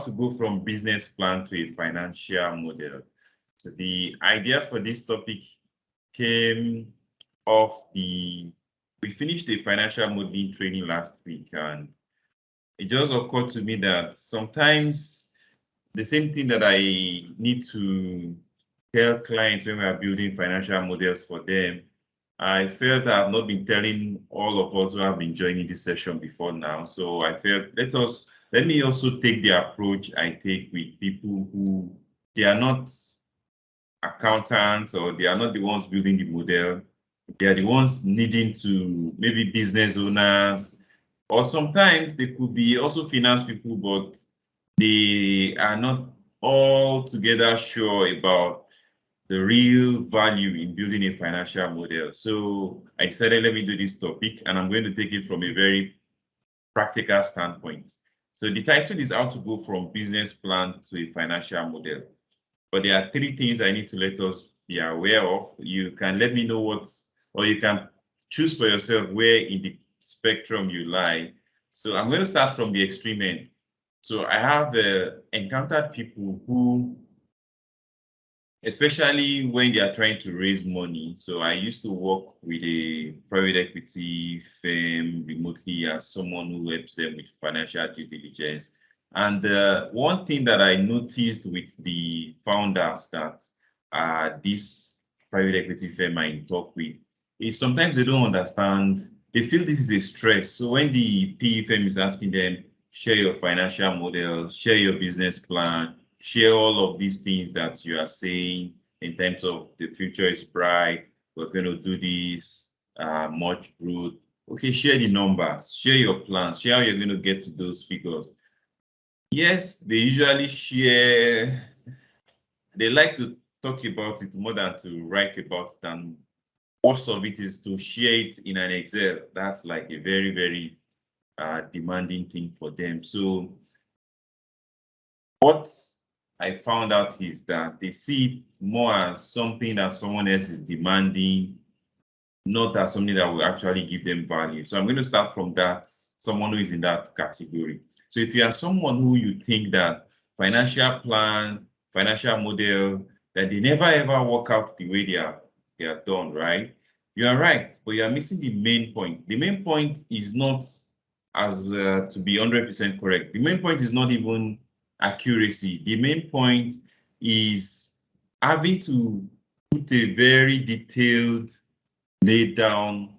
to go from business plan to a financial model. So the idea for this topic came off we finished the financial modeling training last week, and it just occurred to me that sometimes the same thing that I need to tell clients when we are building financial models for them, I felt that I've not been telling all of us who have been joining this session before now. So I felt let me also take the approach I take with people who they are not accountants, or they are not the ones building the model. They are the ones needing to, maybe business owners, or sometimes they could be also finance people, but they are not altogether sure about the real value in building a financial model. So I decided, let me do this topic, and I'm going to take it from a very practical standpoint. So the title is How to Go from Business Plan to a Financial Model. But there are three things I need to let us be aware of. You can let me know or you can choose for yourself where in the spectrum you lie. So I'm going to start from the extreme end. So I have encountered people who, especially when they are trying to raise money. So I used to work with a private equity firm remotely as someone who helps them with financial due diligence. And one thing that I noticed with the founders that this private equity firm I talk with is sometimes they don't understand. They feel this is a stress. So when the PE firm is asking them, share your financial model, share your business plan, share all of these things that you are saying in terms of the future is bright, we're going to do this, much growth. Okay, share the numbers, share your plans, share how you're going to get to those figures. Yes, they usually share, they like to talk about it more than to write about it, and most of it is to share it in an Excel. That's like a very, very demanding thing for them. So what I found out is that they see it more as something that someone else is demanding, not as something that will actually give them value. So I'm going to start from that, someone who is in that category. So if you are someone who you think that financial plan, financial model, that they never ever work out the way they are done, right? You are right, but you are missing the main point. The main point is not as to be 100% correct. The main point is not even accuracy. The main point is having to put a very detailed, laid down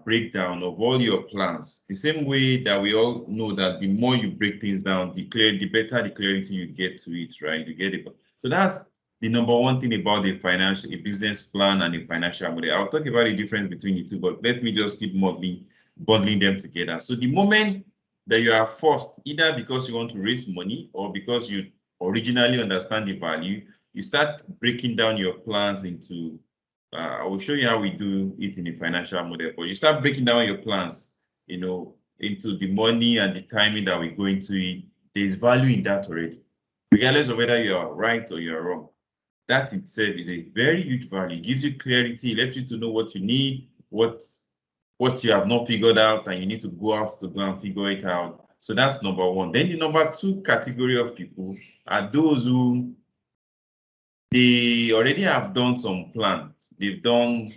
breakdown of all your plans. The same way that we all know that the more you break things down, the better the clarity you get to it, right? You get it. So that's the number one thing about a business plan and a financial model. I'll talk about the difference between the two, but let me just keep bundling them together. So the moment that you are forced, either because you want to raise money or because you originally understand the value, you start breaking down your plans into I will show you how we do it in a financial model, but you start breaking down your plans, into the money and the timing that we go into it. There's value in that already, regardless of whether you are right or you are wrong. That itself is a very huge value. It gives you clarity, it lets you to know what you need, what you have not figured out, and you need to go out to go and figure it out. So that's number one. Then the number two category of people are those who they already have done some plan. They've done,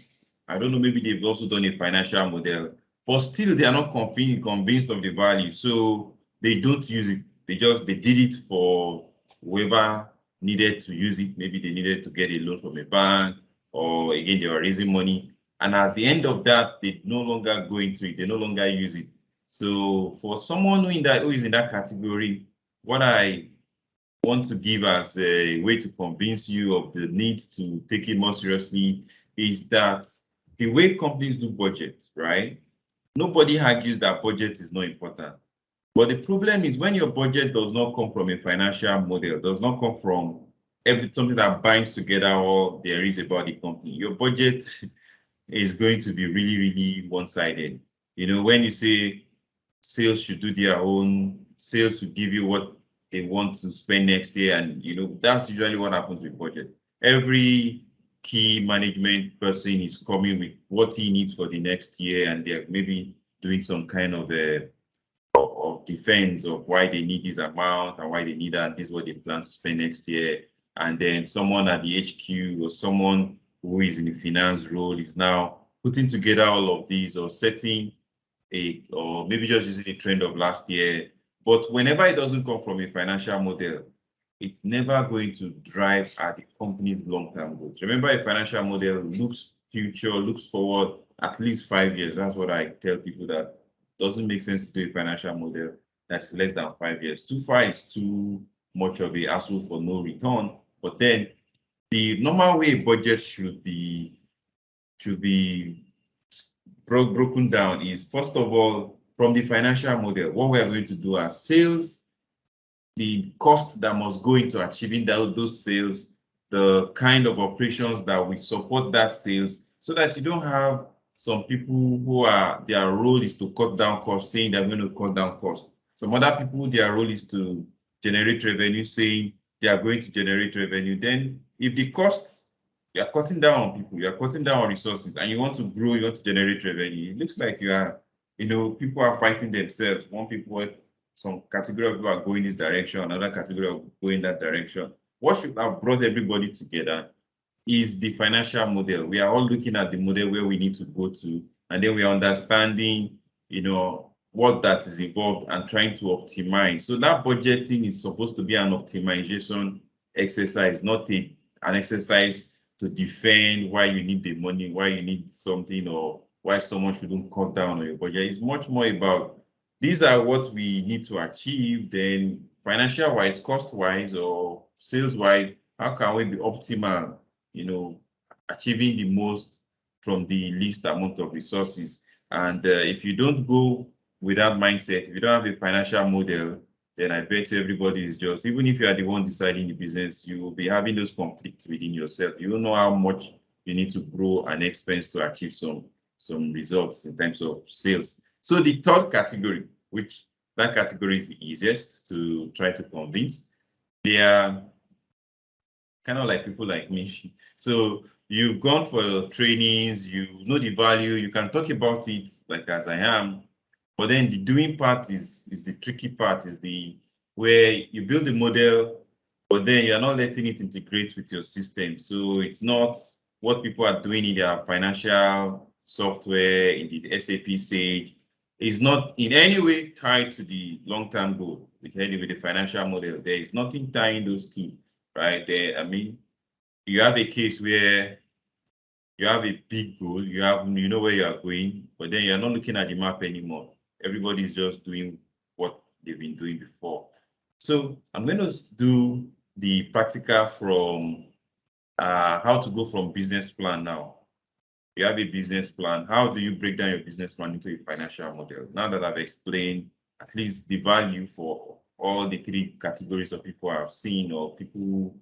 I don't know, maybe they've also done a financial model, but still they are not convinced of the value. So they don't use it. They did it for whoever needed to use it. Maybe they needed to get a loan from a bank, or again, they were raising money. And at the end of that, they no longer go into it. They no longer use it. So for someone who is in that category, what I want to give as a way to convince you of the need to take it more seriously is that the way companies do budget, right? Nobody argues that budget is not important. But the problem is when your budget does not come from a financial model, does not come from something that binds together all there is about the company, your budget is going to be really, really one-sided. When you say sales should do their own, sales should give you what they want to spend next year, and that's usually what happens with budget. Every key management person is coming with what he needs for the next year, and they're maybe doing some kind of of defense of why they need this amount and why they need that. This is what they plan to spend next year. And then someone at the HQ or someone who is in the finance role is now putting together all of these or setting or maybe just using the trend of last year. But whenever it doesn't come from a financial model, it's never going to drive at the company's long-term goals. Remember, a financial model looks future, looks forward at least 5 years. That's what I tell people, that doesn't make sense to do a financial model that's less than 5 years. Too far is too much of a hassle for no return. But then the normal way budget should be broken down is, first of all, from the financial model, what we are going to do are sales, the costs that must go into achieving those sales, the kind of operations that will support that sales, so that you don't have some people who are, their role is to cut down costs, saying they're going to cut down costs. Some other people, their role is to generate revenue, saying they are going to generate revenue. Then if the costs, you are cutting down on people, you are cutting down on resources, and you want to grow, you want to generate revenue, it looks like you are, people are fighting themselves. Some category of people are going this direction, another category of going that direction. What should have brought everybody together is the financial model. We are all looking at the model where we need to go to, and then we are understanding, what that is involved and trying to optimize. So that budgeting is supposed to be an optimization exercise, not an exercise to defend why you need the money, why you need something, or why someone shouldn't cut down on your budget. It's much more about, these are what we need to achieve, then financial-wise, cost-wise, or sales-wise, how can we be optimal, achieving the most from the least amount of resources? And if you don't go with that mindset, if you don't have a financial model, then I bet you everybody is just, even if you are the one deciding the business, you will be having those conflicts within yourself. You don't know how much you need to grow and expense to achieve some results in terms of sales. So the third category, which that category is the easiest to try to convince, they are kind of like people like me. So you've gone for trainings, you know the value, you can talk about it like as I am, but then the doing part is the tricky part, is the where you build the model, but then you're not letting it integrate with your system. So it's not what people are doing in their financial software, in the SAP Sage, is not in any way tied to the long-term goal with the financial model. There is nothing tying those two, right? You have a case where you have a big goal, you know where you are going, but then you're not looking at the map anymore. Everybody is just doing what they've been doing before. So I'm going to do the practical from how to go from business plan now. You have a business plan. How do you break down your business plan into a financial model? Now that I've explained at least the value for all the three categories of people I've seen, or people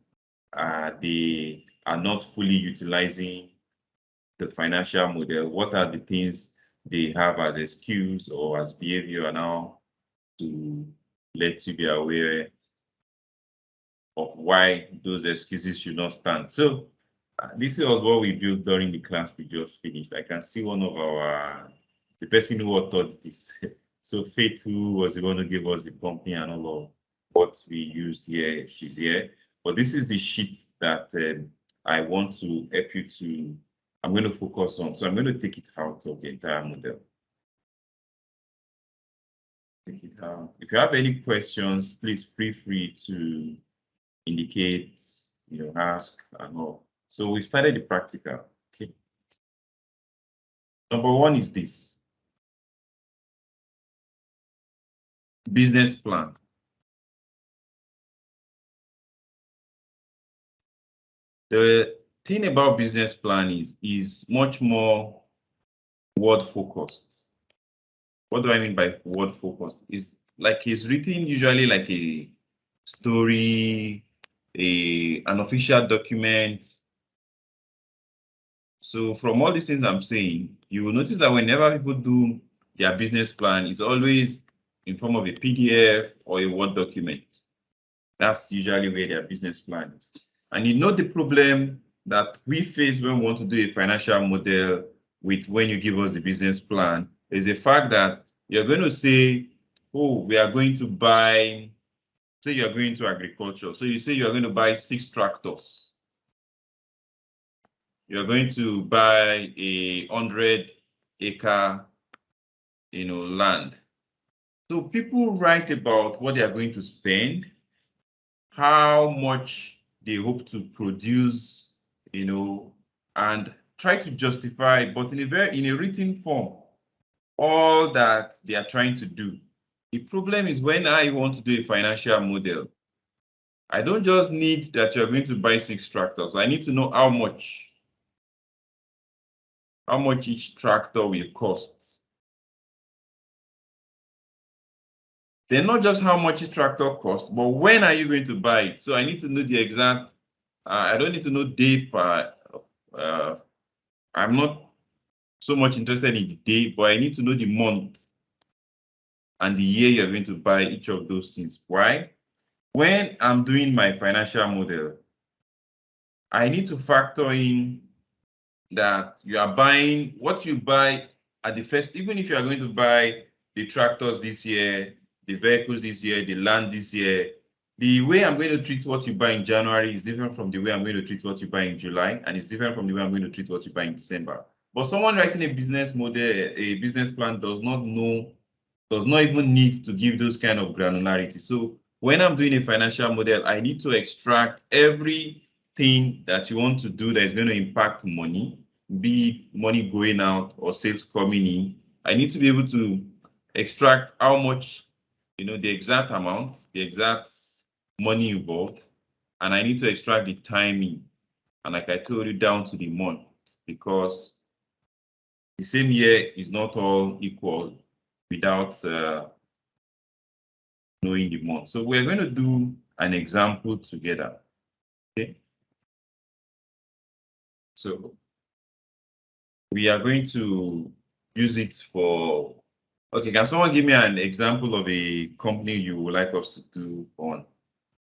they are not fully utilizing the financial model, what are the things they have as excuse or as behavior now to let you be aware of why those excuses should not stand. So this was what we built during the class we just finished. I can see one of the person who authored this. So Faith, who was the one to give us the company and all of what we used here, she's here. But this is the sheet that I want to help you to, I'm going to focus on. So I'm going to take it out of the entire model. Take it out. If you have any questions, please feel free to indicate, ask and all. So we started the practical. Okay. Number one is this. Business plan. The thing about business plan is much more word focused. What do I mean by word focused? It's written usually like a story, an official document. So from all these things I'm saying, you will notice that whenever people do their business plan, it's always in form of a PDF or a Word document. That's usually where their business plan is. And the problem that we face when we want to do a financial model with when you give us the business plan is the fact that you're going to say, oh, we are going to buy, say you are going to agriculture. So you say you are going to buy 6 tractors. You are going to buy a 100-acre, land. So people write about what they are going to spend, how much they hope to produce, and try to justify, but in a written form, all that they are trying to do. The problem is when I want to do a financial model, I don't just need that you're going to buy 6 tractors. I need to know how much each tractor will cost. Then not just how much each tractor costs, but when are you going to buy it? So I need to know the exact, I don't need to know day per, I'm not so much interested in the day, but I need to know the month and the year you're going to buy each of those things. Why? When I'm doing my financial model, I need to factor in that you are buying what you buy at the first, even if you are going to buy the tractors this year, the vehicles this year, the land this year, the way I'm going to treat what you buy in January is different from the way I'm going to treat what you buy in July, and it's different from the way I'm going to treat what you buy in December. But someone writing a business model, a business plan does not even need to give those kind of granularity. So when I'm doing a financial model, I need to extract everything that you want to do that is going to impact money, be money going out or sales coming in. I need to be able to extract how much, the exact amount, the exact money involved, and I need to extract the timing. And like I told you, down to the month, because the same year is not all equal without knowing the month. So we're going to do an example together. Okay. So we are going to use it for, okay, can someone give me an example of a company you would like us to do on,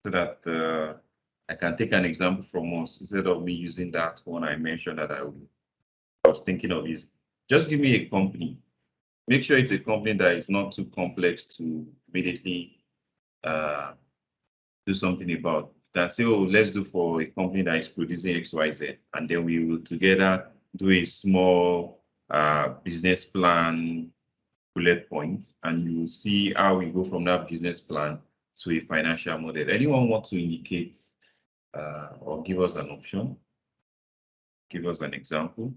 so that I can take an example from us instead of me using that one I mentioned that I was thinking of using. Just give me a company. Make sure it's a company that is not too complex to immediately do something about. You can say, oh, let's do for a company that is producing XYZ, and then we will together do a small business plan bullet point, and you will see how we go from that business plan to a financial model. Anyone want to indicate or give us an option? Give us an example.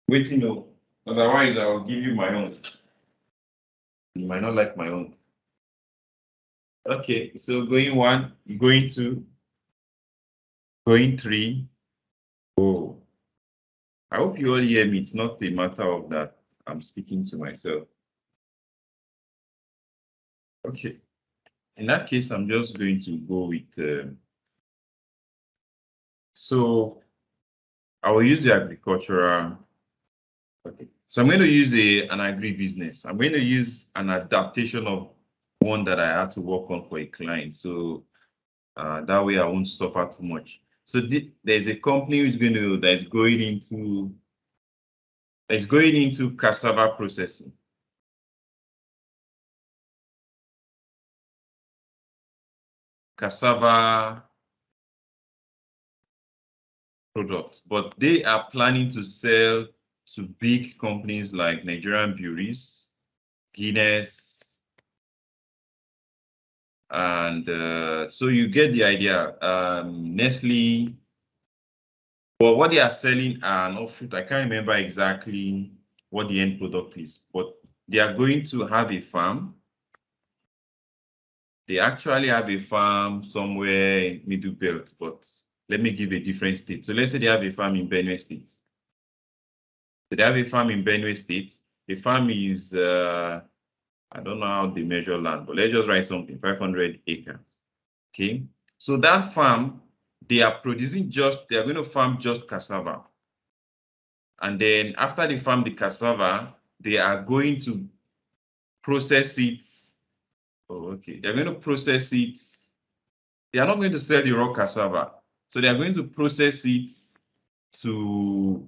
Wait, otherwise I will give you my own. You might not like my own. Okay, so going 1, going 2, going 3. Oh, I hope you all hear me. It's not a matter of that I'm speaking to myself. Okay, in that case, I'm just going to go with, so I will use the agricultural. Okay, so I'm going to use an agribusiness. I'm going to use an adaptation of one that I have to work on for a client. So that way I won't suffer too much. So there's a company that's going into cassava processing. Cassava products, but they are planning to sell to big companies like Nigerian breweries, Guinness, and so you get the idea. Nestle. But what they are selling are not fruit. I can't remember exactly what the end product is, but they are going to have a farm. They actually have a farm somewhere in Middle Belt, but let me give a different state. So let's say they have a farm in Benue State. So they have a farm in Benue State. The farm is, I don't know how they measure land, but let's just write something, 500 acres. Okay. So that farm, they are producing they are going to farm just cassava. And then after they farm the cassava, they are going to process it. Oh, okay. They're going to process it. They are not going to sell the raw cassava. So they are going to process it to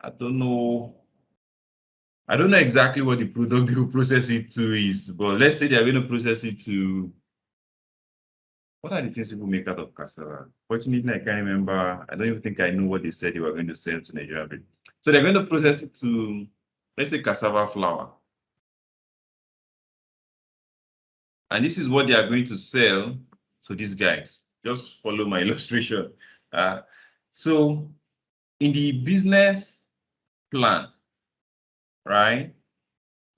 I don't know I don't know exactly what the product they will process it to is, but let's say they're going to process it to, what are the things people make out of cassava? Fortunately, I can't remember. I don't even think I know what they said they were going to sell to Nigeria. So they're going to process it to, let's say, cassava flour. And this is what they are going to sell to these guys. Just follow my illustration. So in the business plan, right,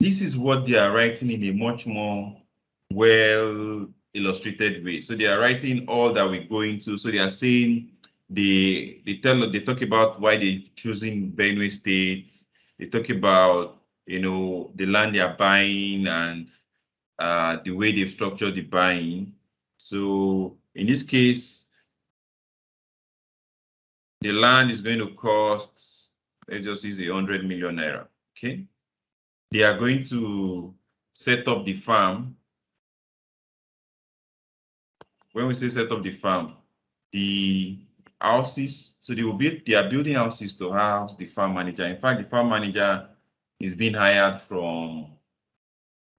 this is what they are writing in a much more well illustrated way. So they are writing all that we go into. So they are saying they talk about why they're choosing Benue State. They talk about, you know, the land they are buying and the way they've structured the buying. So in this case, the land is going to cost, let's just use 100 million naira. Okay. They are going to set up the farm. When we say set up the farm, the houses, so they are building houses to house the farm manager. In fact, the farm manager is being hired from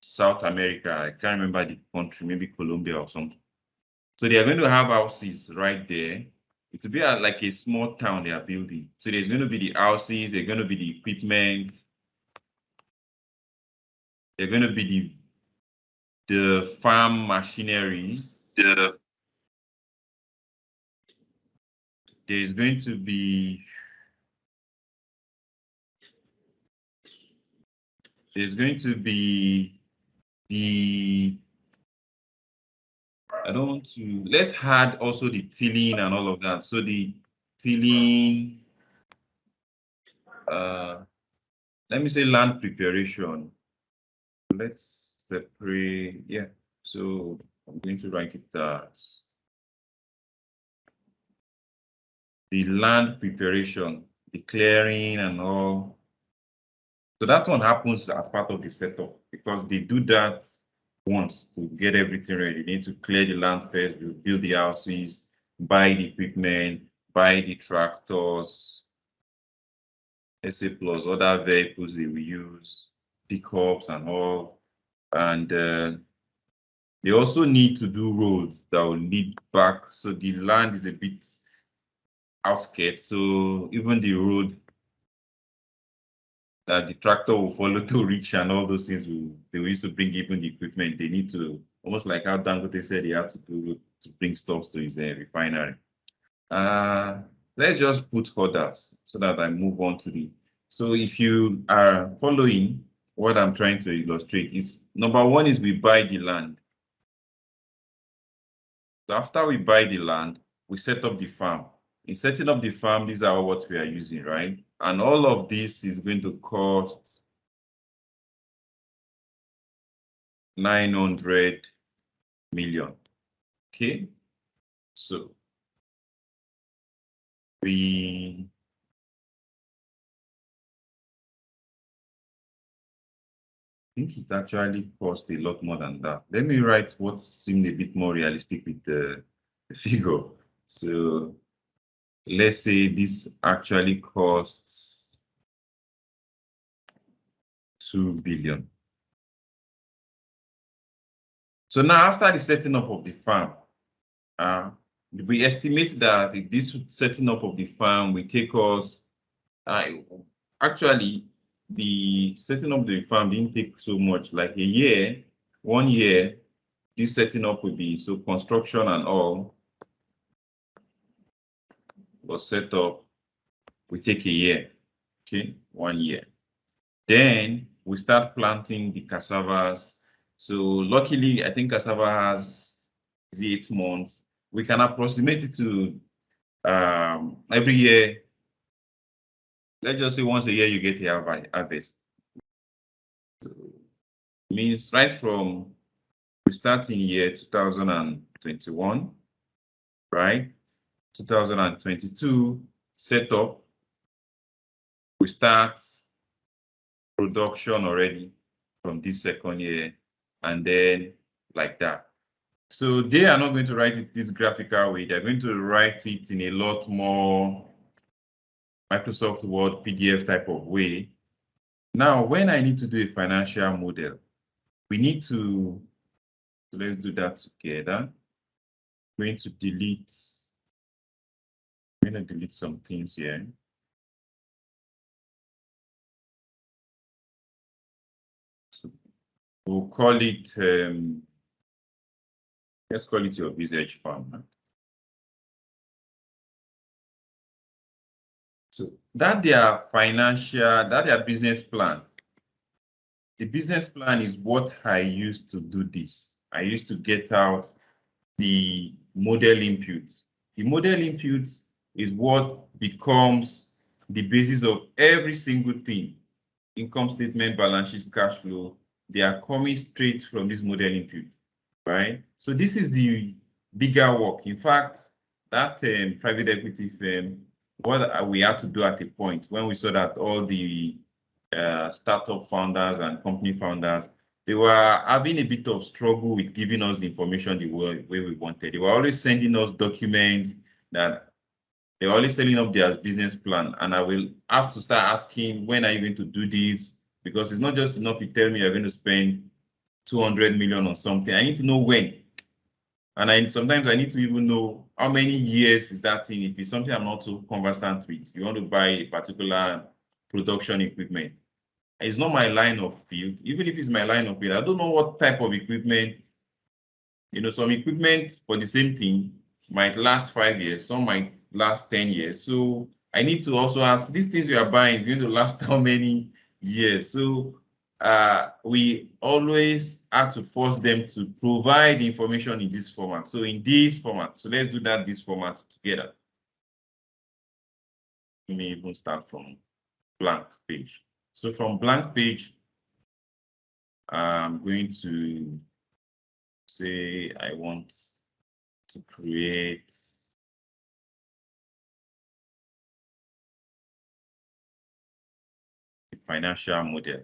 South America. I can't remember the country, maybe Colombia or something. So they are going to have houses right there. It will be like a small town they are building. So there's going to be the houses, there's going to be the equipment, there's going to be the farm machinery. There's going to be the, I don't want to, let's add also the tilling and all of that. So the tilling, let me say land preparation. Let's separate, yeah. So I'm going to write it as the land preparation, the clearing and all. So that one happens as part of the setup because they do that once to get everything ready. They need to clear the land first, build the houses, buy the equipment, buy the tractors, let's say plus other vehicles they will use, pickups and all. And they also need to do roads that will lead back. So the land is a bit outskirts. So even the road that the tractor will follow to reach and all those things, they will use to bring even the equipment. They need to, almost like how Dangote said he had to do to bring stuff to his refinery. Let's just put others so that I move on to the. So if you are following what I'm trying to illustrate, is number one is we buy the land. So after we buy the land, we set up the farm. In setting up the farm, these are what we are using, right? And all of this is going to cost 900 million. Okay, so I think it actually cost a lot more than that. Let me write what seemed a bit more realistic with the figure. So let's say this actually costs 2 billion. So now after the setting up of the farm, we estimate that this setting up of the farm will take us, actually, the setting up the farm didn't take so much, like a year, 1 year, this setting up will be, so construction and all was set up, will take a year, okay, 1 year. Then we start planting the cassavas. So luckily, I think cassava has 8 months. We can approximate it to every year. Let's just say once a year you get a harvest. So means right from we start in year 2021, right? 2022 setup. We start production already from this second year, and then like that. So they are not going to write it this graphical way. They're going to write it in a lot more Microsoft Word PDF type of way. Now, when I need to do a financial model, we need to, so let's do that together. I'm going to delete some things here. So we'll call it, let's call it UrBizEdge farm. So that their business plan. The business plan is what I used to do this. I used to get out the model input. The model input is what becomes the basis of every single thing. Income statement, balance sheet, cash flow, they are coming straight from this model input, right? So this is the bigger work. In fact, that private equity firm, what we had to do at a point when we saw that all the startup founders and company founders, they were having a bit of struggle with giving us the information the way we wanted. They were always sending us documents that they were always setting up their business plan. And I will have to start asking, when are you going to do this? Because it's not just enough you tell me you're going to spend 200 million on something. I need to know when. And sometimes I need to even know how many years is that thing. If it's something I'm not too conversant with, you want to buy a particular production equipment. It's not my line of field. Even if it's my line of field, I don't know what type of equipment. You know, some equipment for the same thing might last 5 years, some might last 10 years. So I need to also ask, these things you are buying is going to last how many years? So we always have to force them to provide information in this format. So in this format, so let's do that this format together. Let me even start from blank page. So from blank page, I'm going to say I want to create a financial model.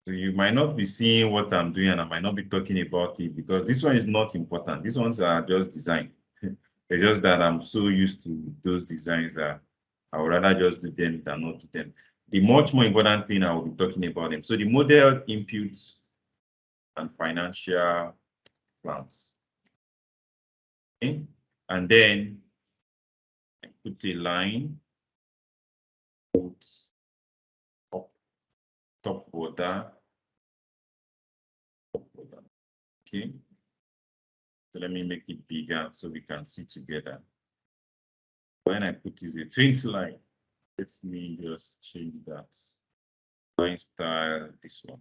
So you might not be seeing what I'm doing and I might not be talking about it because this one is not important. These ones are just design. It's just that I'm so used to those designs that I would rather just do them than not do them. The much more important thing I will be talking about them. So the model inputs and financial plans. Okay. And then I put a line, put top border. Okay. So let me make it bigger so we can see together. When I put this a faint line, let me just change that. Line style, this one.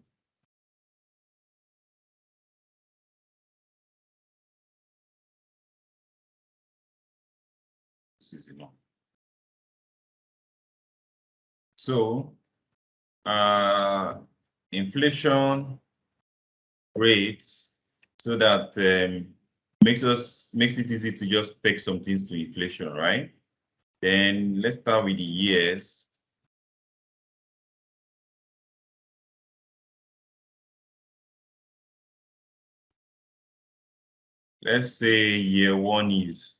This is enough. So inflation rates, so that makes it easy to just peg some things to inflation, right? Then let's start with the years. Let's say year one is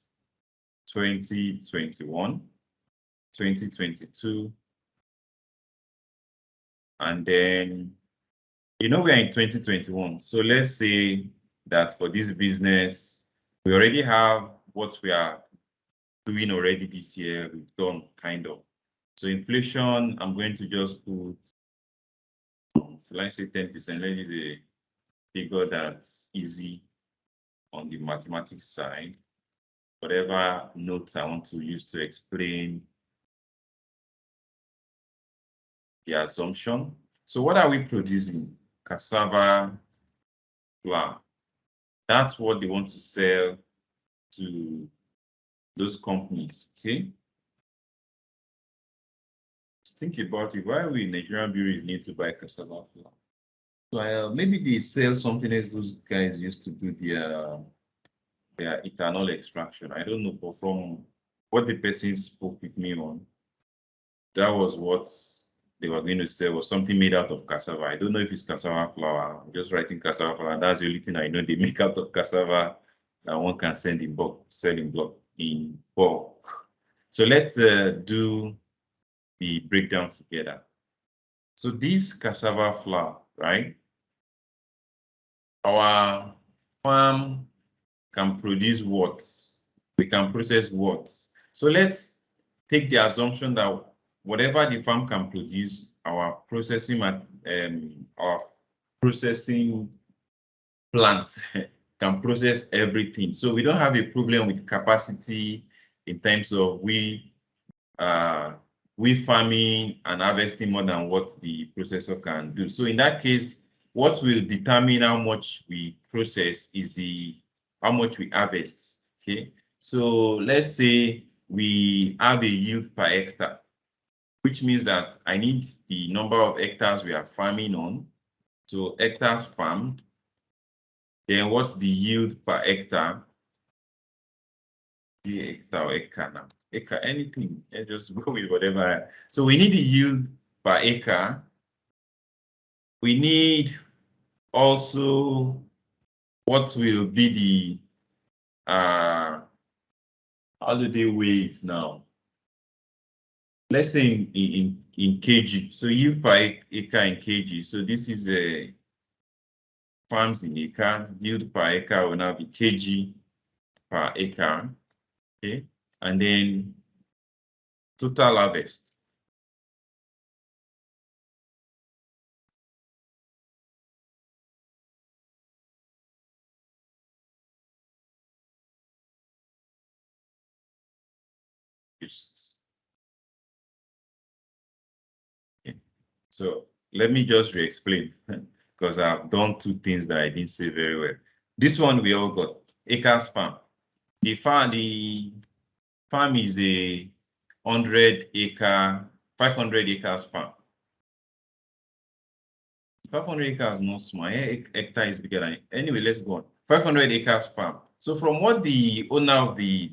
2021, 2022, and then we're in 2021. So let's say that for this business, we already have what we are doing already this year. We've done kind of. So inflation, I'm going to just put, let's say 10%. Let's use a figure that's easy on the mathematics side. Whatever notes I want to use to explain the assumption. So what are we producing? Cassava flour. That's what they want to sell to those companies, okay? Think about it. Why we Nigerian breweries need to buy cassava flour? So maybe they sell something else those guys used to do their ethanol extraction. I don't know, but from what the person spoke with me on, that was what they were going to sell, was something made out of cassava. I don't know if it's cassava flour. I'm just writing cassava flour. That's the only thing I know they make out of cassava that one can sell in bulk. in bulk. So let's do the breakdown together. So this cassava flour, right? Our farm can produce what? We can process what? So let's take the assumption that whatever the farm can produce, our processing plant can process everything. So we don't have a problem with capacity in terms of we farming and harvesting more than what the processor can do. So in that case, what will determine how much we process is how much we harvest. Okay, so let's say we have a yield per hectare, which means that I need the number of hectares we are farming on. So hectares farmed. Then what's the yield per hectare? The hectare or acre now. Acre, anything. Let's just go with whatever. So we need the yield per acre. We need also what will be the how do they weigh it now? Let's say in kg. So yield per acre in kg. So this is a farms in acre. Yield per acre will now be kg per acre. Okay, and then total harvest. Okay. So let me just re-explain because I've done two things that I didn't say very well. This one we all got acres farm. The farm is a 100-acre, 500 acres farm. 500 acres not small. Hectare is bigger than it. Anyway, let's go on. 500 acres farm. So from what the owner of the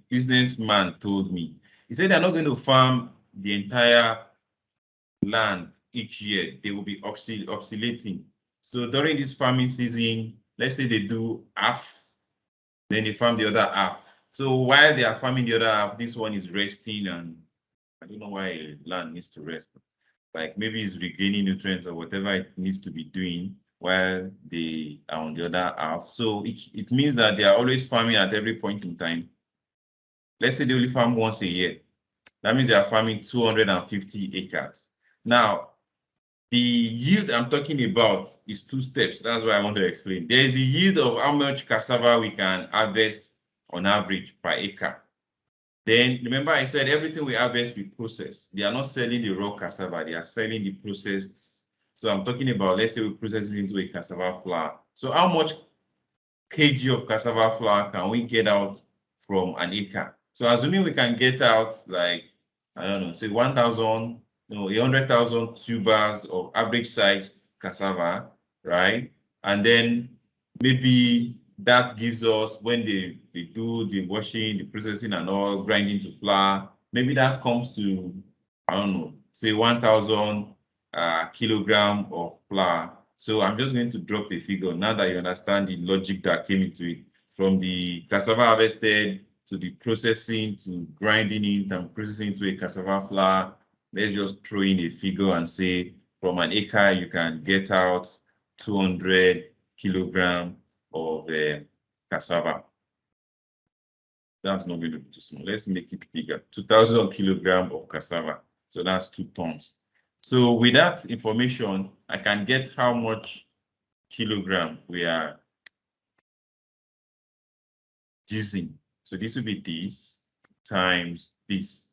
businessman told me, he said they're not going to farm the entire land each year. They will be oscillating. So during this farming season, let's say they do half, then they farm the other half. So while they are farming the other half, this one is resting, and I don't know why land needs to rest. Like maybe it's regaining nutrients or whatever it needs to be doing while they are on the other half. So it means that they are always farming at every point in time. Let's say they only farm once a year. That means they are farming 250 acres. Now, the yield I'm talking about is two steps. That's what I want to explain. There is the yield of how much cassava we can harvest on average per acre. Then remember I said everything we harvest we process. They are not selling the raw cassava, they are selling the processed. So I'm talking about, let's say we process it into a cassava flour. So how much kg of cassava flour can we get out from an acre? So assuming we can get out like, I don't know, say 1,000, 100,000 tubers of average size cassava, right? And then maybe that gives us, when they do the washing, the processing and all, grinding to flour, maybe that comes to, I don't know, say 1,000 kilogram of flour. So I'm just going to drop a figure now that you understand the logic that came into it, from the cassava harvested to the processing to grinding it and processing into a cassava flour. Let's just throw in a figure and say from an acre you can get out 200 kilogram of cassava. That's not going to be too small. Let's make it bigger. 2,000 kilogram of cassava. So that's 2 tons. So with that information, I can get how much kilogram we are using. So this will be this times this.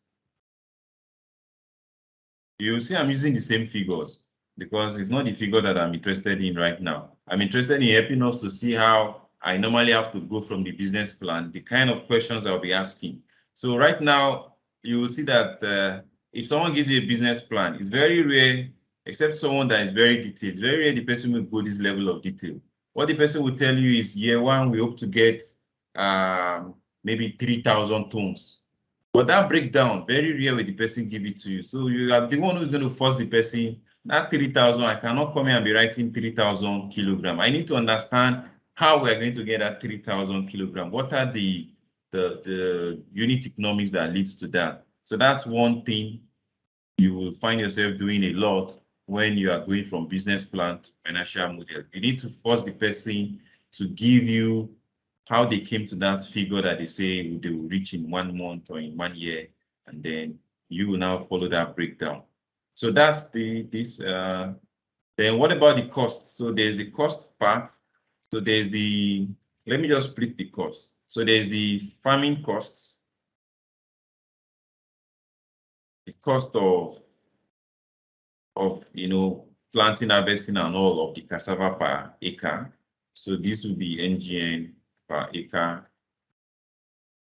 You'll see I'm using the same figures because it's not the figure that I'm interested in right now. I'm interested in helping us to see how I normally have to go from the business plan, the kind of questions I'll be asking. So right now, you will see that if someone gives you a business plan, it's very rare, except someone that is very detailed. It's very rare the person will go this level of detail. What the person will tell you is, year one, we hope to get maybe 3,000 tons. But that breakdown, very rare when the person give it to you. So you are the one who's going to force the person, not 3,000, I cannot come here and be writing 3,000 kilogram. I need to understand how we are going to get that 3,000 kilogram. What are the the unit economics that leads to that. So that's one thing you will find yourself doing a lot when you are going from business plan to financial model. You need to force the person to give you how they came to that figure that they say they will reach in 1 month or in 1 year, and then you will now follow that breakdown. So that's then what about the cost? So there's the cost part. So there's let me just split the cost. So there's the farming costs, the cost of planting, harvesting, and all of the cassava per acre. So this will be NGN per acre.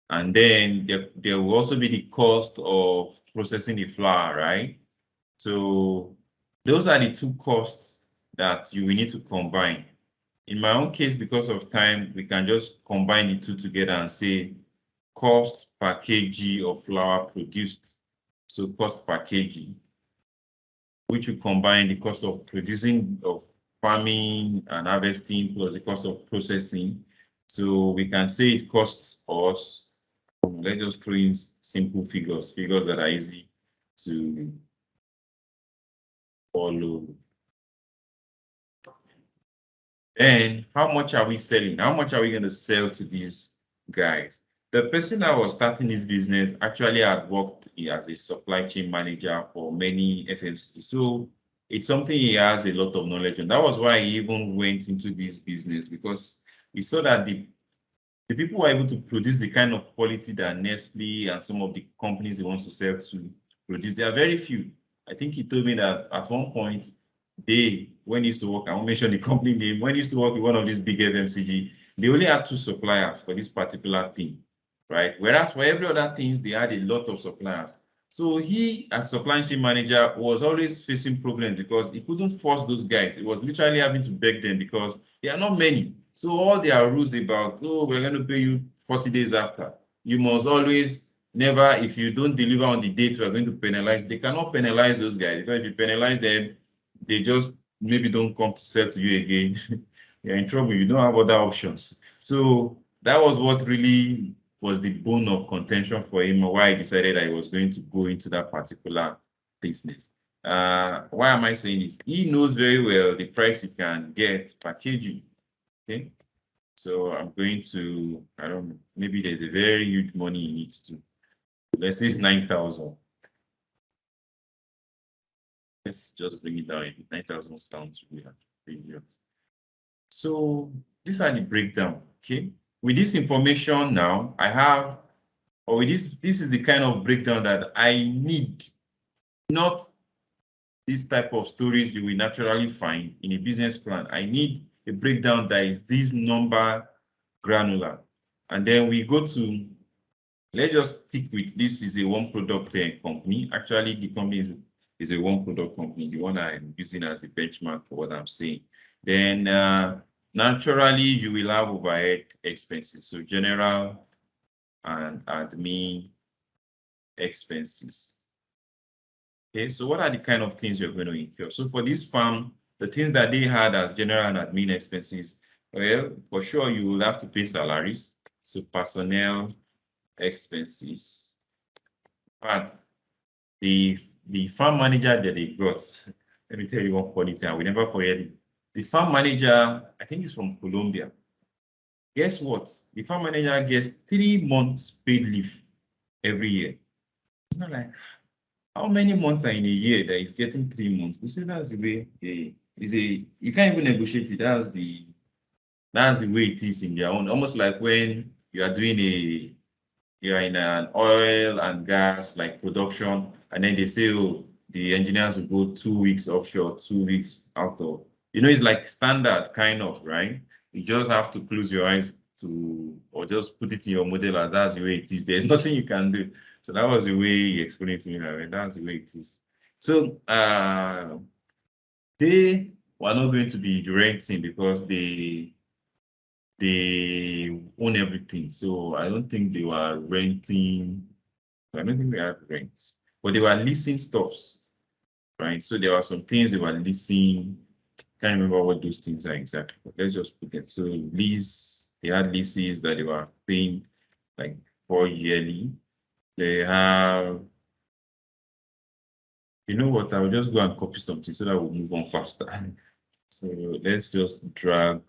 And then there will also be the cost of processing the flour, right? So those are the two costs that you will need to combine. In my own case, because of time, we can just combine the two together and say cost per kg of flour produced. So cost per kg, which will combine the cost of producing, of farming and harvesting, plus the cost of processing. So we can say it costs us, let's just throw in simple figures that are easy to follow. And how much are we selling? How much are we going to sell to these guys? The person that was starting this business actually had worked as a supply chain manager for many FMCG. So it's something he has a lot of knowledge on. That was why he even went into this business, because he saw that the people were able to produce the kind of quality that Nestle and some of the companies he wants to sell to produce. There are very few. I think he told me that at one point, when he used to work, I won't mention the company name, when he used to work with one of these big FMCG, they only had 2 suppliers for this particular thing, right? Whereas for every other things, they had a lot of suppliers. So he, as supply chain manager, was always facing problems because he couldn't force those guys. He was literally having to beg them because there are not many. So all their rules about, oh, we're going to pay you 40 days after. You must always never, if you don't deliver on the date, we're going to penalize. They cannot penalize those guys, because if you penalize them, they just maybe don't come to sell to you again. You're in trouble. You don't have other options. So that was what really was the bone of contention for him, why he decided that he was going to go into that particular business. Why am I saying this? He knows very well the price he can get per kg. Okay, so I'm going to, I don't know, maybe there's a very huge money he needs to. Let's say it's 9,000. Let's just bring it down. 9,000 sounds really. So these are the breakdown. Okay, with this information now, I have, or with this is the kind of breakdown that I need, not this type of stories you will naturally find in a business plan. I need a breakdown that is this number granular. And then we go to, let's just stick with, this is a one product company. Actually, the company is a one product company, the one I'm using as the benchmark for what I'm saying. Then naturally, you will have overhead expenses. So general and admin expenses. Okay, so what are the kind of things you're going to incur? So for this farm, the things that they had as general and admin expenses, well, for sure you will have to pay salaries. So personnel expenses. But the farm manager that they got, let me tell you one funny thing, I will never forget it. The farm manager, I think he's from Colombia. Guess what? The farm manager gets 3 months paid leave every year. You know, like, how many months are in a year that is getting 3 months? We say that's the way you can't even negotiate it. That's the way it is in their own. Almost like when you are doing you're in an oil and gas like production, and then they say, oh, the engineers will go 2 weeks offshore, 2 weeks outdoor. It's like standard kind of, right? You just have to close your eyes or just put it in your model as that's the way it is. There's nothing you can do. So that was the way he explained it to me. Right? That's the way it is. So they were not going to be renting because they own everything. So I don't think they were renting. I don't think they had rent, but they were leasing stuffs, right? So there were some things they were leasing. Can't remember what those things are exactly, but let's just put them. So they had leases that they were paying, like for yearly. They have, you know what, I'll just go and copy something so that we'll move on faster. So let's just drag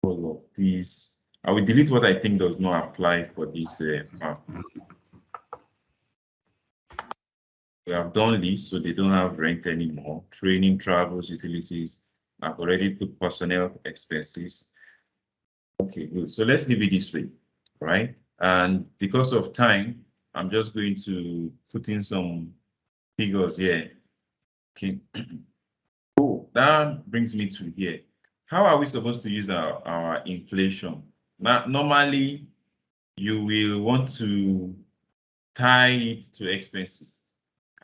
all of these. I will delete what I think does not apply for this map. We have done this, so they don't have rent anymore. Training, travels, utilities. I've already put personnel expenses. Okay, good. So let's leave it this way, right? And because of time, I'm just going to put in some figures here. Okay. Oh, that brings me to here. How are we supposed to use our inflation? Now, normally, you will want to tie it to expenses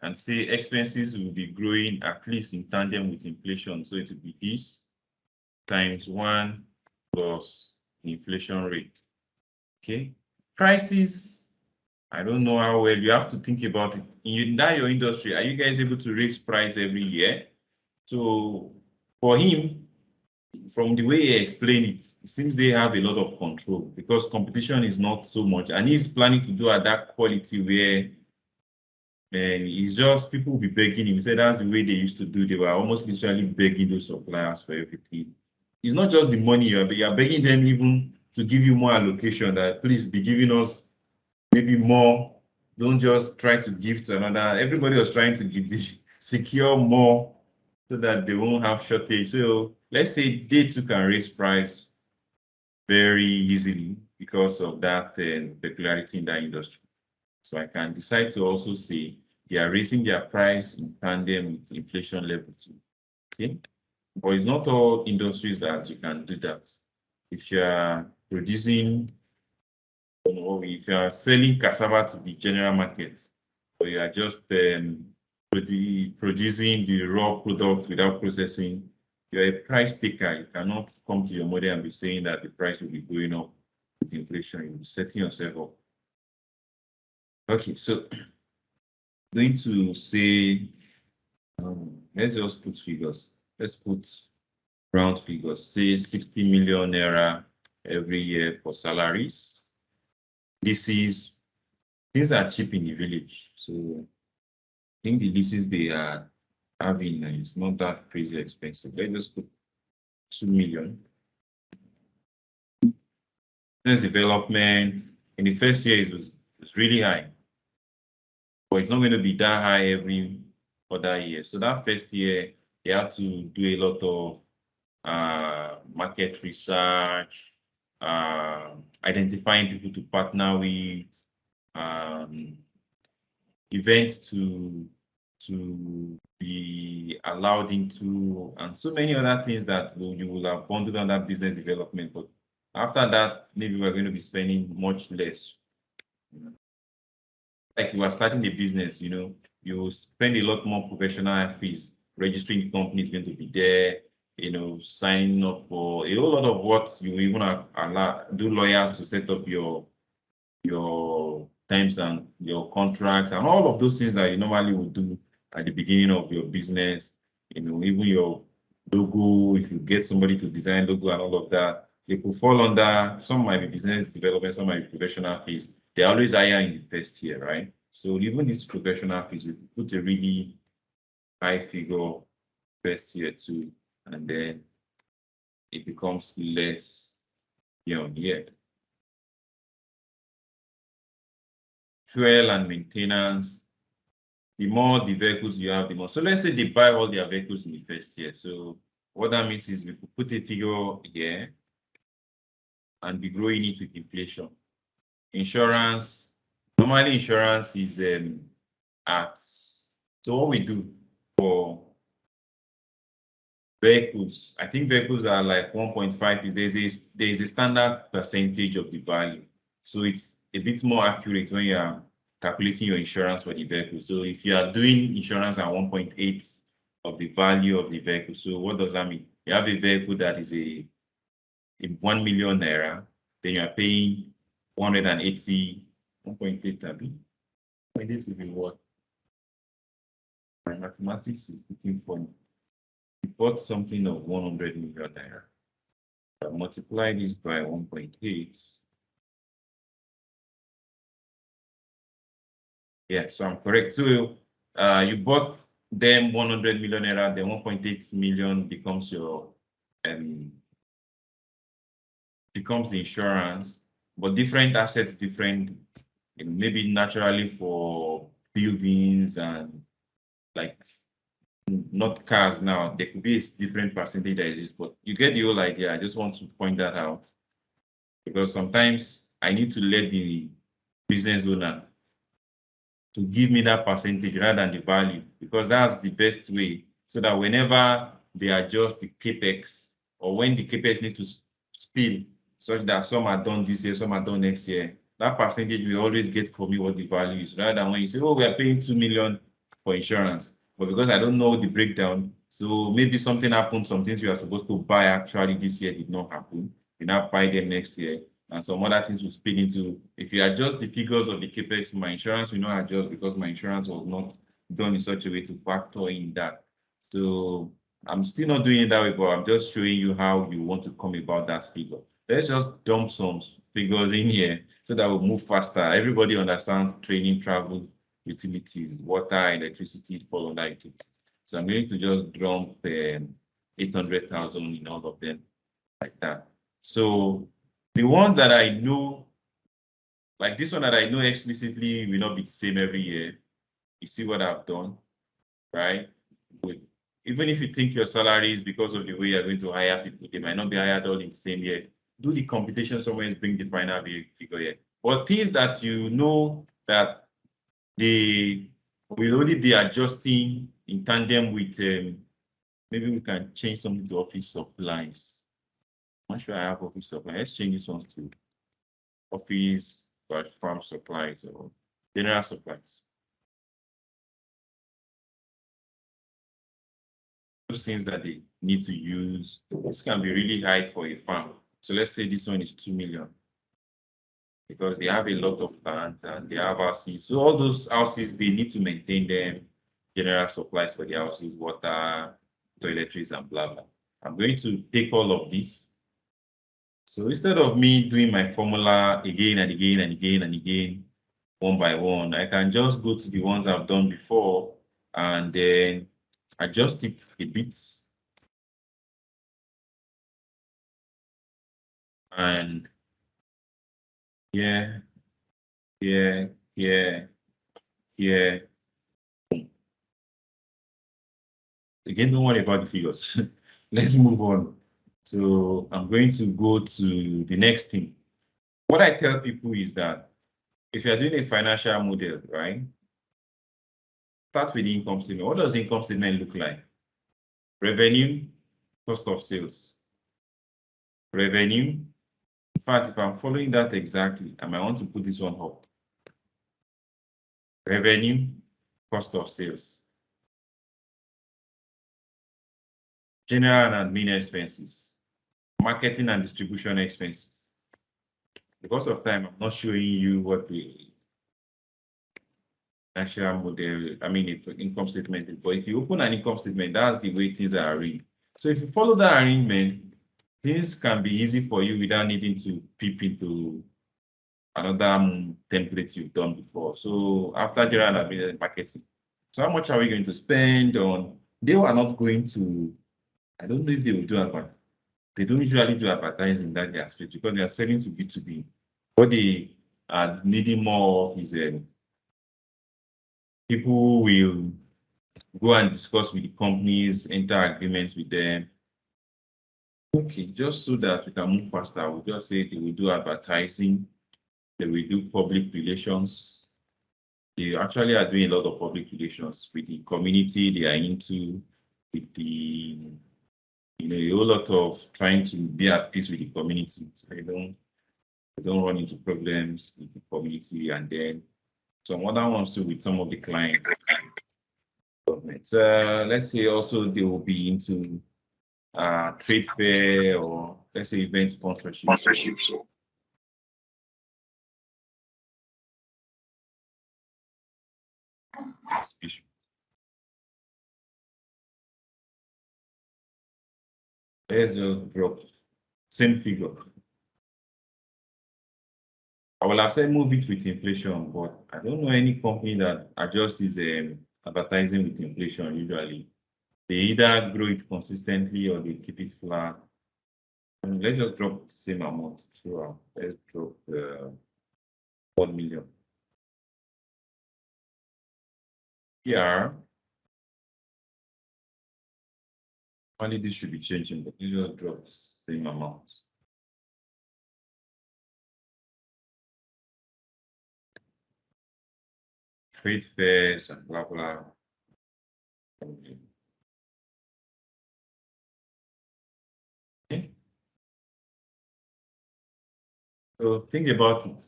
and say expenses will be growing at least in tandem with inflation. So it will be this times 1 plus inflation rate. Okay. Prices, I don't know how well you have to think about it. In your industry, are you guys able to raise price every year? So for him, from the way he explained it, it seems they have a lot of control because competition is not so much, and he's planning to do at that quality where it's just people will be begging him. He said that's the way they used to do. They were almost literally begging those suppliers for everything. It's not just the money you're begging them even to give you more allocation. That please be giving us maybe more. Don't just try to give to another. Everybody was trying to give secure more so that they won't have shortage. So let's say they too can raise price very easily because of that peculiarity in that industry. So I can decide to also say they are raising their price in tandem with inflation level too. Okay, but it's not all industries that you can do that. If you are producing, if you are selling cassava to the general market, or you are just producing the raw product without processing, you're a price taker. You cannot come to your model and be saying that the price will be going up with inflation. You'll be setting yourself up. Okay, so going to say, let's just put figures. Let's put round figures. Say 60 million naira every year for salaries. Things are cheap in the village. So I think the leases they are having is not that crazy expensive. Let's just put 2 million. Business development in the first year it was really high, but it's not going to be that high every other year. So that first year they have to do a lot of market research, identifying people to partner with, events to be allowed into, and so many other things that you will have bundled under business development. But after that, maybe we're going to be spending much less. Like you are starting a business, you will spend a lot more professional fees. Registering the company is going to be there, signing up for a whole lot of what you even do lawyers to set up your terms and your contracts and all of those things that you normally would do at the beginning of your business. Even your logo, if you get somebody to design logo and all of that, they could fall under, some might be business development, some might be professional fees. They're always higher in the first year, right? So even these professional fees, we put a really high figure first year too, and then it becomes less year on year. Fuel and maintenance, the more the vehicles you have, the more. So let's say they buy all their vehicles in the first year. So what that means is we could put a figure here and be growing it with inflation. Insurance, normally insurance is so what we do for vehicles, I think vehicles are like 1.5. There's a standard percentage of the value. So it's a bit more accurate when you are calculating your insurance for the vehicle. So if you are doing insurance at 1.8 of the value of the vehicle, so what does that mean? You have a vehicle that is a 1 million naira, then you are paying 180, 1.8, 1.8 will be what? My mathematics is looking for. You bought something of 100 million naira. Multiply this by 1.8. Yeah, so I'm correct. So you bought them 100 million naira, then 1.8 million becomes your becomes the insurance, but different assets, different, maybe naturally for buildings and like not cars now. There could be a different percentage that it is, but you get the whole idea. I just want to point that out because sometimes I need to let the business owner to give me that percentage rather than the value, because that's the best way, so that whenever they adjust the capex or when the capex needs to spill, such that some are done this year, some are done next year, that percentage will always get for me what the value is, rather than when you say, oh, we are paying 2 million for insurance, but because I don't know the breakdown, so maybe something happened, some things we are supposed to buy actually this year did not happen, we now buy them next year, and some other things will spill into. If you adjust the figures of the capex, my insurance will not adjust because my insurance was not done in such a way to factor in that. So I'm still not doing it that way, but I'm just showing you how you want to come about that figure. Let's just dump some figures in here so that we'll move faster. Everybody understands training, travel, utilities, water, electricity, fall under utilities. So I'm going to just dump 800,000 in all of them like that. So the ones that I know, like this one that I know explicitly will not be the same every year. You see what I've done, right? Even if you think your salary is because of the way you're going to hire people, they might not be hired all in the same year. Do the computation somewhere and bring the final figure here. But things that you know that they will only be adjusting in tandem with, maybe we can change something to office supplies. I'm not sure I have office supplies. Let's change this one to office, but farm supplies or general supplies. Those things that they need to use, this can be really high for a farm. So let's say this one is 2 million because they have a lot of land and they have houses. So all those houses, they need to maintain them, general supplies for the houses, water, toiletries, and blah, blah. I'm going to take all of this. So instead of me doing my formula again and again and again and again, one by one, I can just go to the ones I've done before and then adjust it a bit. And yeah, yeah, yeah, yeah. Again, don't worry about the figures. Let's move on. So I'm going to go to the next thing. What I tell people is that if you're doing a financial model, right, start with the income statement. What does income statement look like? Revenue, cost of sales. Revenue. In fact, if I'm following that exactly, I might want to put this one up. Revenue, cost of sales. General and admin expenses. Marketing and distribution expenses. Because of time, I'm not showing you what the financial model, I mean, if income statement is, but if you open an income statement, that's the way things are arranged. So if you follow that arrangement, things can be easy for you without needing to peep into another template you've done before. So after general admin marketing, so how much are we going to spend on? They are not going to, I don't know if they will do advertising. They don't usually do advertising in that aspect because they are selling to B2B. What they are needing more of is people will go and discuss with the companies, enter agreements with them. Okay, just so that we can move faster, we'll just say they will do advertising, they will do public relations. They actually are doing a lot of public relations with the community they are into, with the, a whole lot of trying to be at peace with the community. So they don't run into problems with the community, and then some other ones too with some of the clients. Let's say also they will be into trade fair or let's say event sponsorship. Let's just drop same figure. I will have said move it with inflation, but I don't know any company that adjusts its advertising with inflation usually. They either grow it consistently or they keep it flat. Let's just drop the same amount throughout. Let's drop 1 million. Here, only this should be changing, but you just drop the same amount. Trade fairs and blah blah. Okay. So think about it.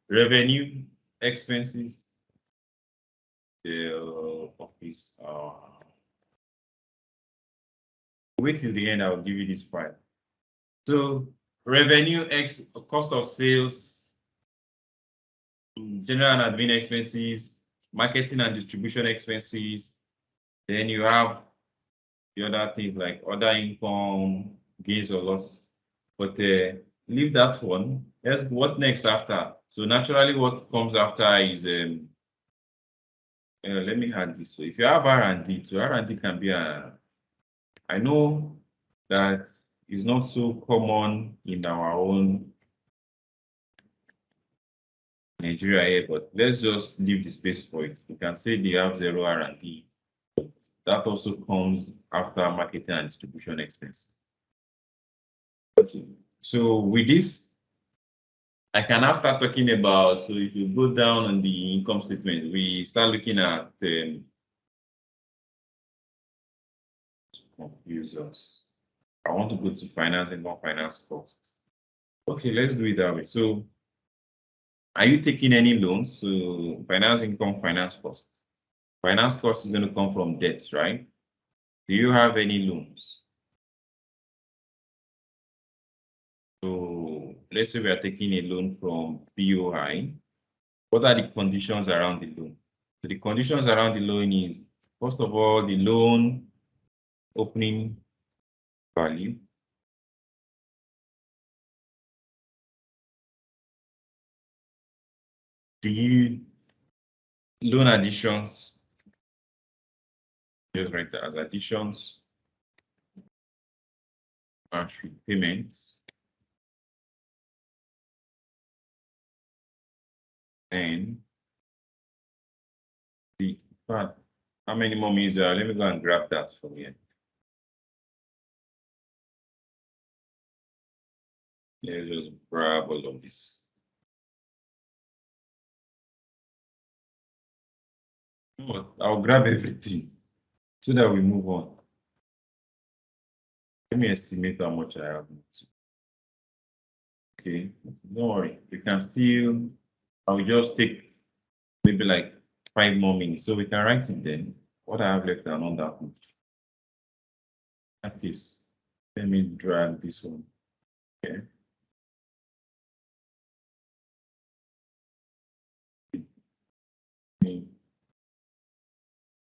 Revenue, expenses, the office. Wait till the end, I'll give you this file. So revenue, cost of sales, general and admin expenses, marketing and distribution expenses. Then you have the other things like other income, gains or loss. But leave that one. Let's what next after. So naturally, what comes after is let me add this. So if you have R&D, so R&D can be I know that is not so common in our own Nigeria here, but let's just leave the space for it. You can say they have zero R&D. That also comes after marketing and distribution expense. Okay, so with this, I can now start talking about, so if you go down on the income statement, we start looking at confuse us. I want to go to finance and non-finance costs. Okay, let's do it that way. So are you taking any loans? So finance income, finance costs. Finance cost is going to come from debts, right? Do you have any loans? So let's say we are taking a loan from BOI. What are the conditions around the loan? So the conditions around the loan is, first of all, the loan opening value. The loan additions, just write that as additions, and repayments, and the part. How many more minutes? Let me go and grab that from here. Let's just grab all of this. But I'll grab everything so that we move on. Let me estimate how much I have. Okay, don't worry. We can still, I will just take maybe like 5 more minutes. So we can write it then. What I have left and on that one. Like this. Let me drag this one. Okay.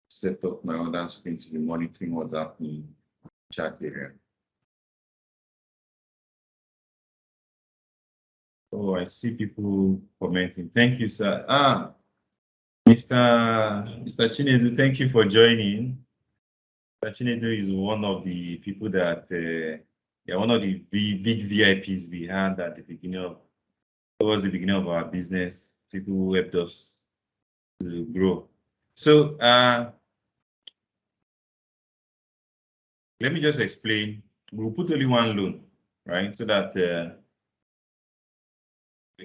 Set up my other screen to be monitoring what happening in chat area. Oh, I see people commenting. Thank you, sir. Mr. Chinedu, thank you for joining. Mr. Chinedu is one of the people that one of the big VIPs we had at the beginning of, towards the beginning of our business. People who helped us to grow. So let me just explain. We'll put only one loan, right? So that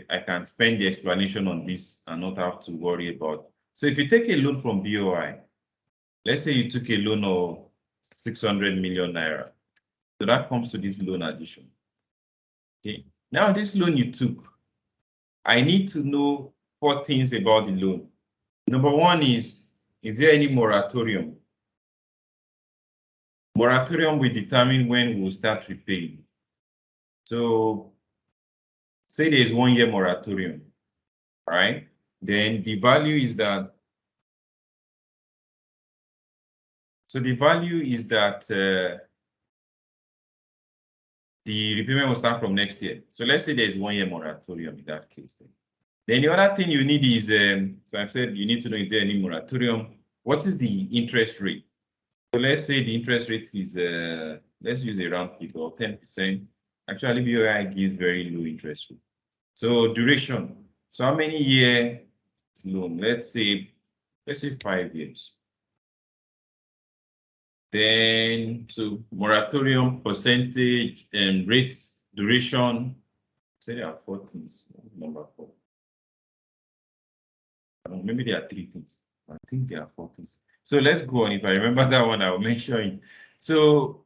I can spend the explanation on this and not have to worry about. So if you take a loan from BOI, let's say you took a loan of 600 million naira. So that comes to this loan addition. Okay. Now this loan you took, I need to know 4 things about the loan. Number one is there any moratorium? Moratorium will determine when we'll start repaying. So say there is 1 year moratorium, right? Then the value is that, so the value is that the repayment will start from next year. So let's say there is 1 year moratorium in that case. Then. Then the other thing you need is, so I've said you need to know if there any moratorium. What is the interest rate? So let's say the interest rate is, let's use a round figure of 10%. Actually, BOI gives very low interest rate. So duration. So how many year loan? Let's say 5 years. Then, so moratorium, percentage, and rates, duration. So there are 4 things. Number 4. Maybe there are 3 things. I think there are 4 things. So let's go on. If I remember that one, I'll mention it. So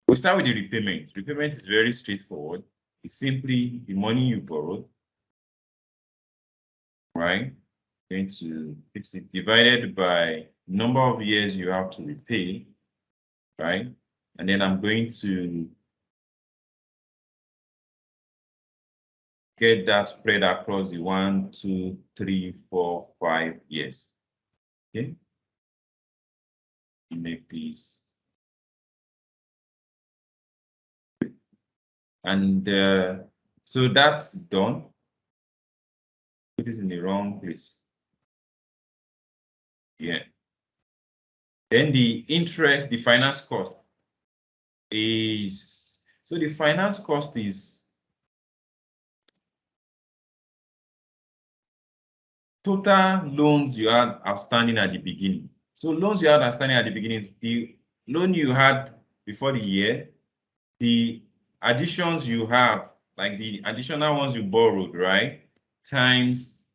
we'll start with the repayment. Repayment is very straightforward. It's simply the money you borrowed, right? Going to fix it divided by number of years you have to repay, right? And then I'm going to get that spread across the 1, 2, 3, 4, 5 years. Okay. Make this. And so that's done. Put it in the wrong place. Yeah. Then the interest, the finance cost is, so the finance cost is total loans you had outstanding at the beginning. So loans you had outstanding at the beginning, the loan you had before the year, the additions you have, like the additional ones you borrowed, right? Times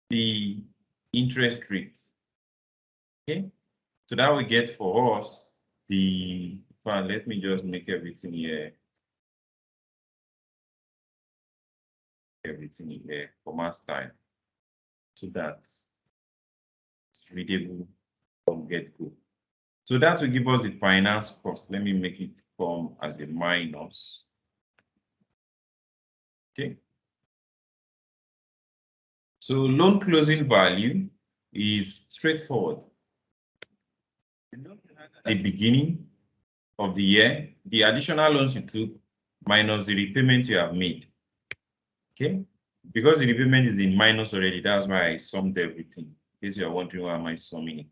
the interest rate. Okay. So that we get for us the, well, let me just make everything here. Everything here, comma style. So that it's readable from get-go. So that will give us the finance cost. Let me make it come as a minus. Okay. So loan closing value is straightforward. At the beginning of the year, the additional loans you took minus the repayment you have made. Okay. Because the repayment is in minus already, that's why I summed everything. In case you are wondering why am I summing it.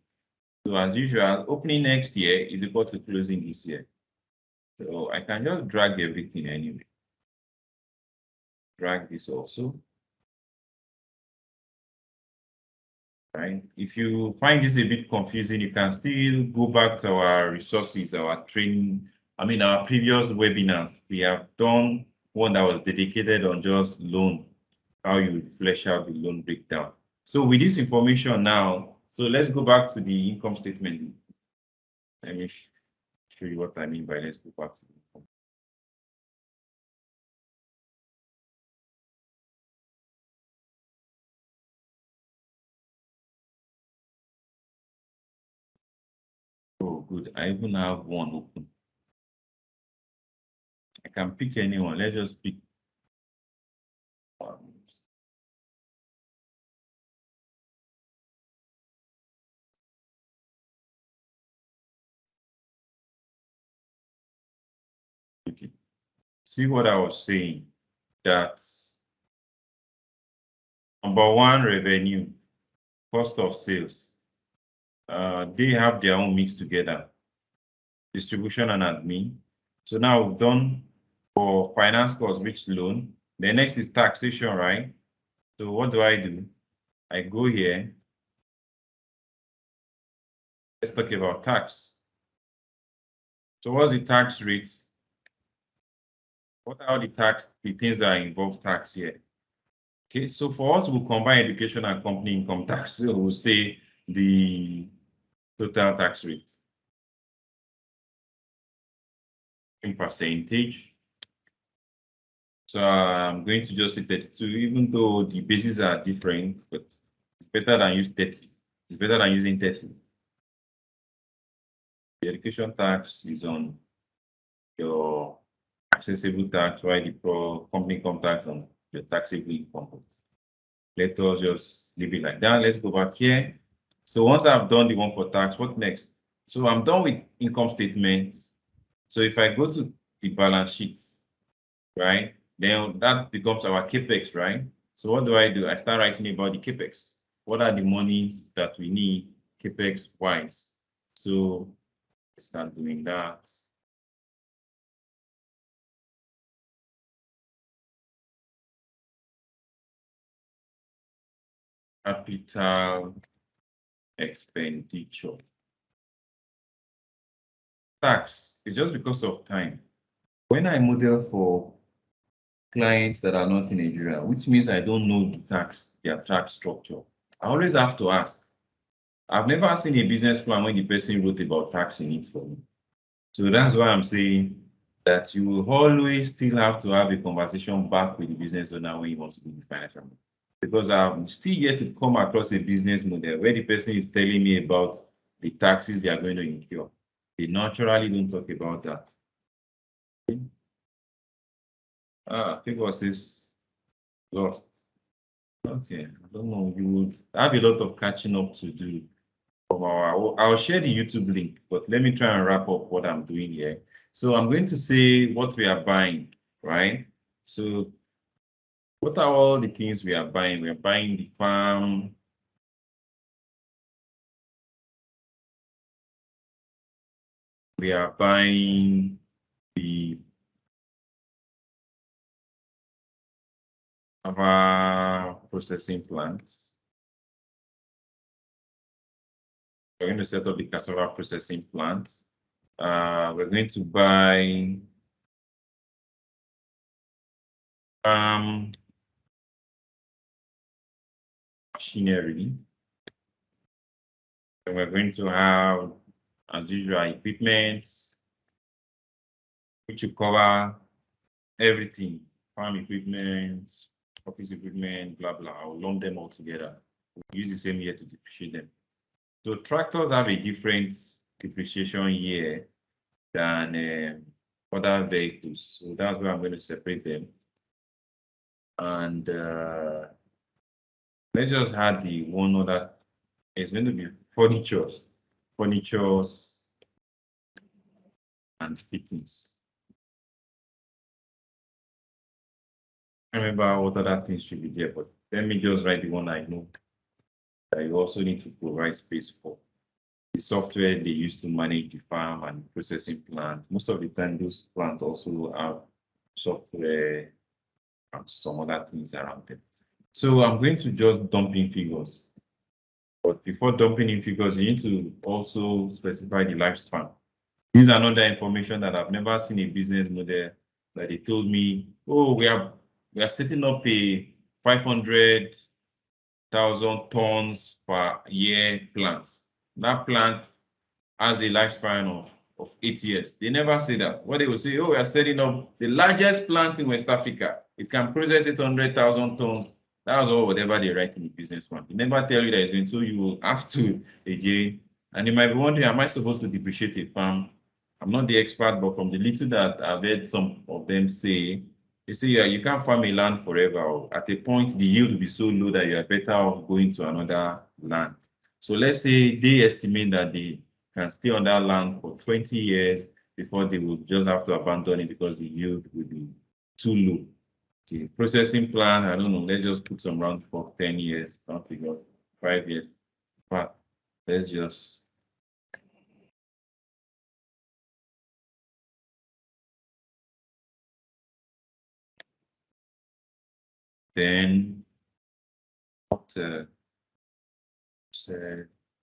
So as usual, opening next year is equal to closing this year. So I can just drag everything anyway. Drag this also. Right. If you find this a bit confusing, you can still go back to our resources, our training, our previous webinars. We have done one that was dedicated on just loan, how you flesh out the loan breakdown. So with this information now, so let's go back to the income statement. Let me show you what I mean by let's go back to the income. Oh, good. I even have one open. I can pick anyone. Let's just pick one. Okay. See what I was saying, that number 1, revenue, cost of sales. They have their own mix together, distribution and admin. So now we've done for finance cost, which loan. The next is taxation, right? So what do? I go here. Let's talk about tax. So what's the tax rates? What are the things that involve tax here? Okay, so for us, we'll combine education and company income tax. So we'll say the total tax rate in percentage. So I'm going to just say 32, even though the bases are different, but it's better than use 30. It's better than using 30. The education tax is on your accessible tax, while the company income tax on your taxable income. Let us just leave it like that. Let's go back here. So once I've done the one for tax, what next? So I'm done with income statement. So if I go to the balance sheet, right, then that becomes our capex, right? So what do? I start writing about the capex. What are the money that we need capex wise? So start doing that. Capital expenditure. Tax is just because of time. When I model for clients that are not in Nigeria, which means I don't know their tax structure, I always have to ask. I've never seen a business plan when the person wrote about tax in it for me. So that's why I'm saying that you will always still have to have a conversation back with the business owner when you want to do the financial model. Because I'm still yet to come across a business model where the person is telling me about the taxes they are going to incur. They naturally don't talk about that. People says lost. Okay, I don't know. You would have a lot of catching up to do. I'll share the YouTube link, but let me try and wrap up what I'm doing here. So I'm going to say what we are buying, right? So what are all the things we are buying? We are buying the farm. We are buying the our processing plants. We're going to set up the cassava processing plant. We're going to buy machinery. And we're going to have, as usual, equipment, which will cover everything, farm equipment, office equipment, blah, blah. I'll lump them all together. We'll use the same year to depreciate them. So tractors have a different depreciation year than other vehicles. So that's why I'm going to separate them. And let's just add the one other. It's going to be furnitures and fittings. I remember what other things should be there, but let me just write the one I know that you also need to provide space for. The software they use to manage the farm and processing plant. Most of the time, those plants also have software and some other things around them. So I'm going to just dump in figures. But before dumping in figures, you need to also specify the lifespan. These are another information that I've never seen a business model that they told me, oh, we are setting up a 500,000 tons per year plant. That plant has a lifespan of 8 years. They never say that. What they will say, oh, we are setting up the largest plant in West Africa. It can process 800,000 tons. That's all whatever they write in the business plan. They never tell you that it's going to, you will have to again. And you might be wondering, am I supposed to depreciate a farm? I'm not the expert, but from the little that I've heard some of them say, they say, yeah, you can't farm a land forever. At a point, the yield will be so low that you are better off going to another land. So let's say they estimate that they can stay on that land for 20 years before they will just have to abandon it because the yield will be too low. The processing plan, I don't know, let's just put some round for 10 years, don't figure 5 years. But let's just then say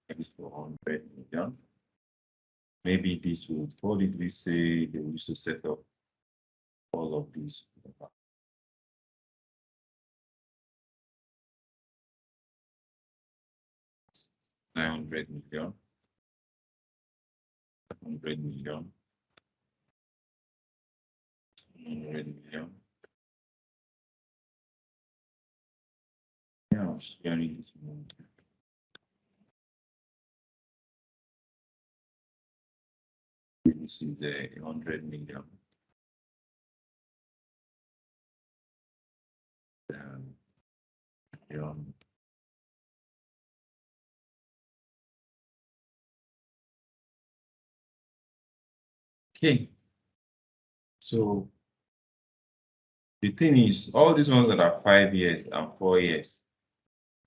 maybe 400 million. Maybe this would, what did we say they used to set up all of these? 900 million, 100 million, 100 million. Yeah, I'm sharing this one. This is the 100 million. Okay, so The thing is, all these ones that are 5 years and 4 years,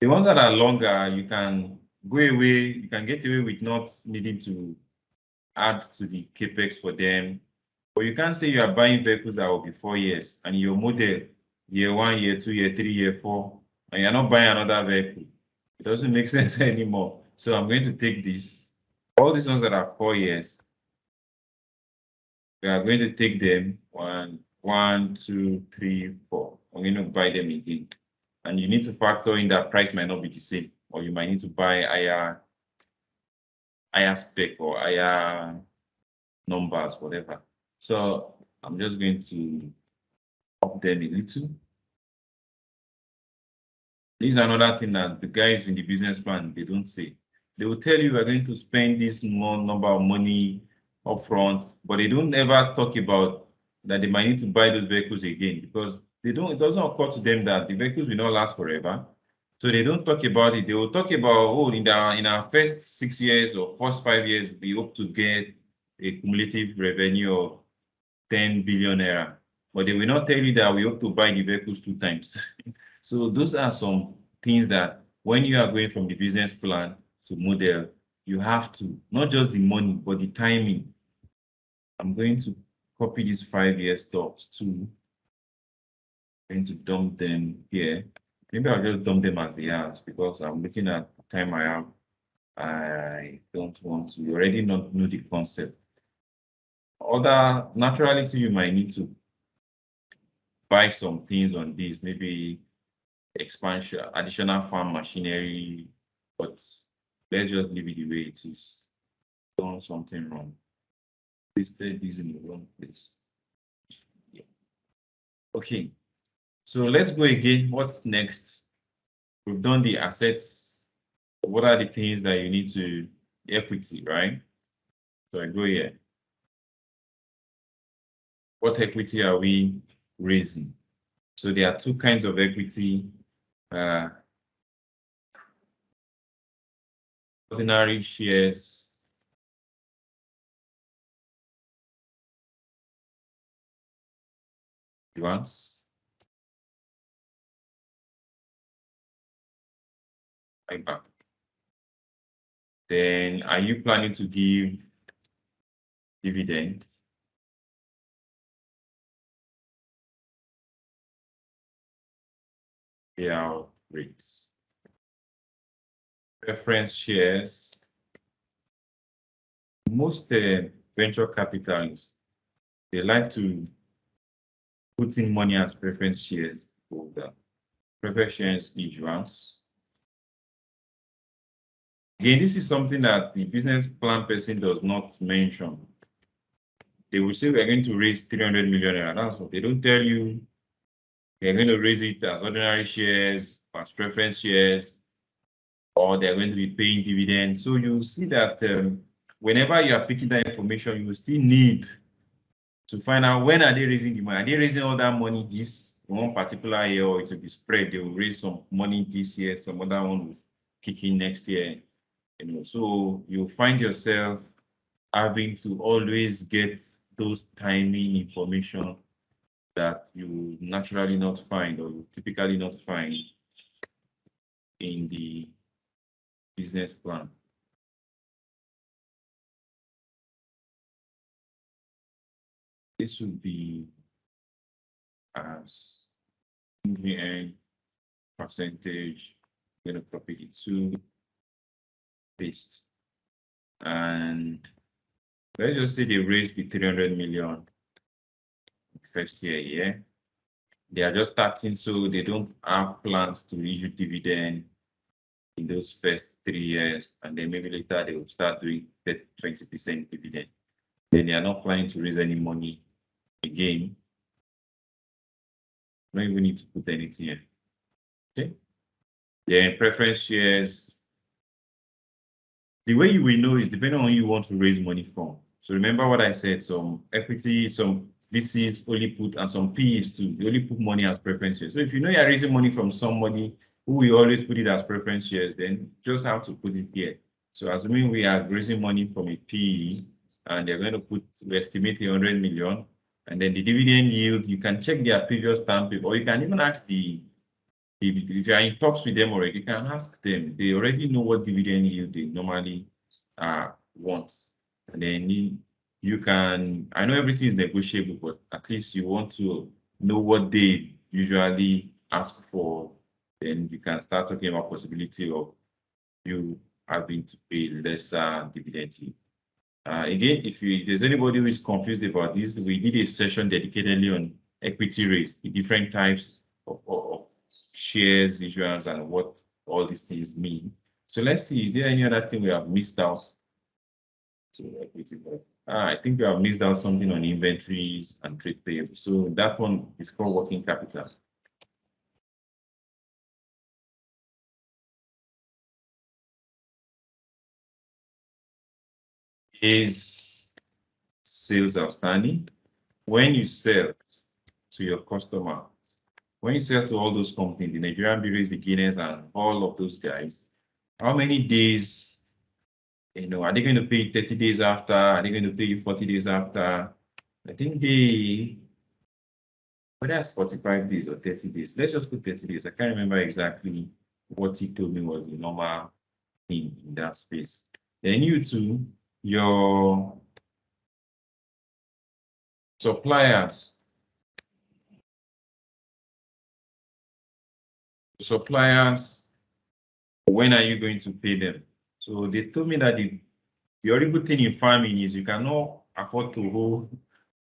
the ones that are longer, you can go away, you can get away with not needing to add to the capex for them. But you can't say you are buying vehicles that will be 4 years and your model year 1, year 2, year 3, year 4, and you're not buying another vehicle. It doesn't make sense anymore. So I'm going to take this. All these ones that are 4 years, we are going to take them 1, 2, 3, 4. I'm going to buy them again. And you need to factor in that price might not be the same, or you might need to buy higher spec or higher numbers, whatever. So I'm just going to up them a little. This is another thing that the guys in the business plan, they don't say. They will tell you we're going to spend this more number of money upfront, but they don't ever talk about that they might need to buy those vehicles again because it doesn't occur to them that the vehicles will not last forever. So they don't talk about it. They will talk about, oh, in our first 6 years or first 5 years, we hope to get a cumulative revenue of 10 billion naira. But they will not tell you that we hope to buy the vehicles 2 times. So those are some things that when you are going from the business plan to model, you have to, not just the money, but the timing. I'm going to copy these 5-year stocks too. I'm going to dump them here. Maybe I'll just dump them as they are because I'm looking at the time I have. I don't want to, you already know the concept. Other naturality, you might need to buy some things on this, maybe expansion, additional farm machinery, but let's just leave it the way it is. Done something wrong. Listed this in the wrong place. Yeah. Okay, so let's go again. What's next? We've done the assets. What are the things that you need to equity, right? So I go here. What equity are we raising? So there are 2 kinds of equity. Ordinary shares. Once. Buyback. Then are you planning to give dividends? Payout rates. Preference shares. Most venture capitalists, they like to put in money as preference shares. Preference shares issuance. Again, this is something that the business plan person does not mention. They will say we're going to raise 300 million naira. That's what they don't tell you. They're going to raise it as ordinary shares, as preference shares, or they're going to be paying dividends. So you see that whenever you are picking that information, you still need to find out when are they raising the money. Are they raising all that money this one particular year, or it will be spread? They will raise some money this year, some other one will kick in next year. So you find yourself having to always get those timing information that you naturally not find or you typically not find in the business plan. This would be as moving percentage. I'm going to copy it to paste. And let's just say they raised the 300 million first year, yeah. They are just starting, so they don't have plans to issue dividend in those first 3 years, and then maybe later they will start doing 20% dividend. Then they are not planning to raise any money again. Don't even need to put anything in. Okay. Then preference shares. The way you will know is depending on who you want to raise money from. So remember what I said, some equity, some VCs only put, and some PEs too, they only put money as preference shares. So if you know you're raising money from somebody who will always put it as preference shares, then just have to put it here. So assuming we are raising money from a PE and they're going to put, we estimate 100 million, And then the dividend yield, you can check their previous term paper, or you can even ask if you are in talks with them already, you can ask them. They already know what dividend yield they normally want. And then you can, I know everything is negotiable, but at least you want to know what they usually ask for. Then you can start talking about possibility of you having to pay lesser dividend yield. Again, if there's anybody who is confused about this, we did a session dedicatedly on equity raise, the different types of shares, issuance, and what all these things mean. So let's see, is there any other thing we have missed out? So equity, I think we have missed out something on inventories and trade payables. So that one is called working capital. Is sales outstanding? When you sell to your customer, when you sell to all those companies, the Nigerian Bureaus, the Guinness, and all of those guys, how many days, are they going to pay 30 days after? Are they going to pay you 40 days after? I think whether it's 45 days or 30 days. Let's just put 30 days. I can't remember exactly what he told me was the normal thing in that space. Then you too, your suppliers. When are you going to pay them? So they told me that the horrible thing in farming is you cannot afford to hold,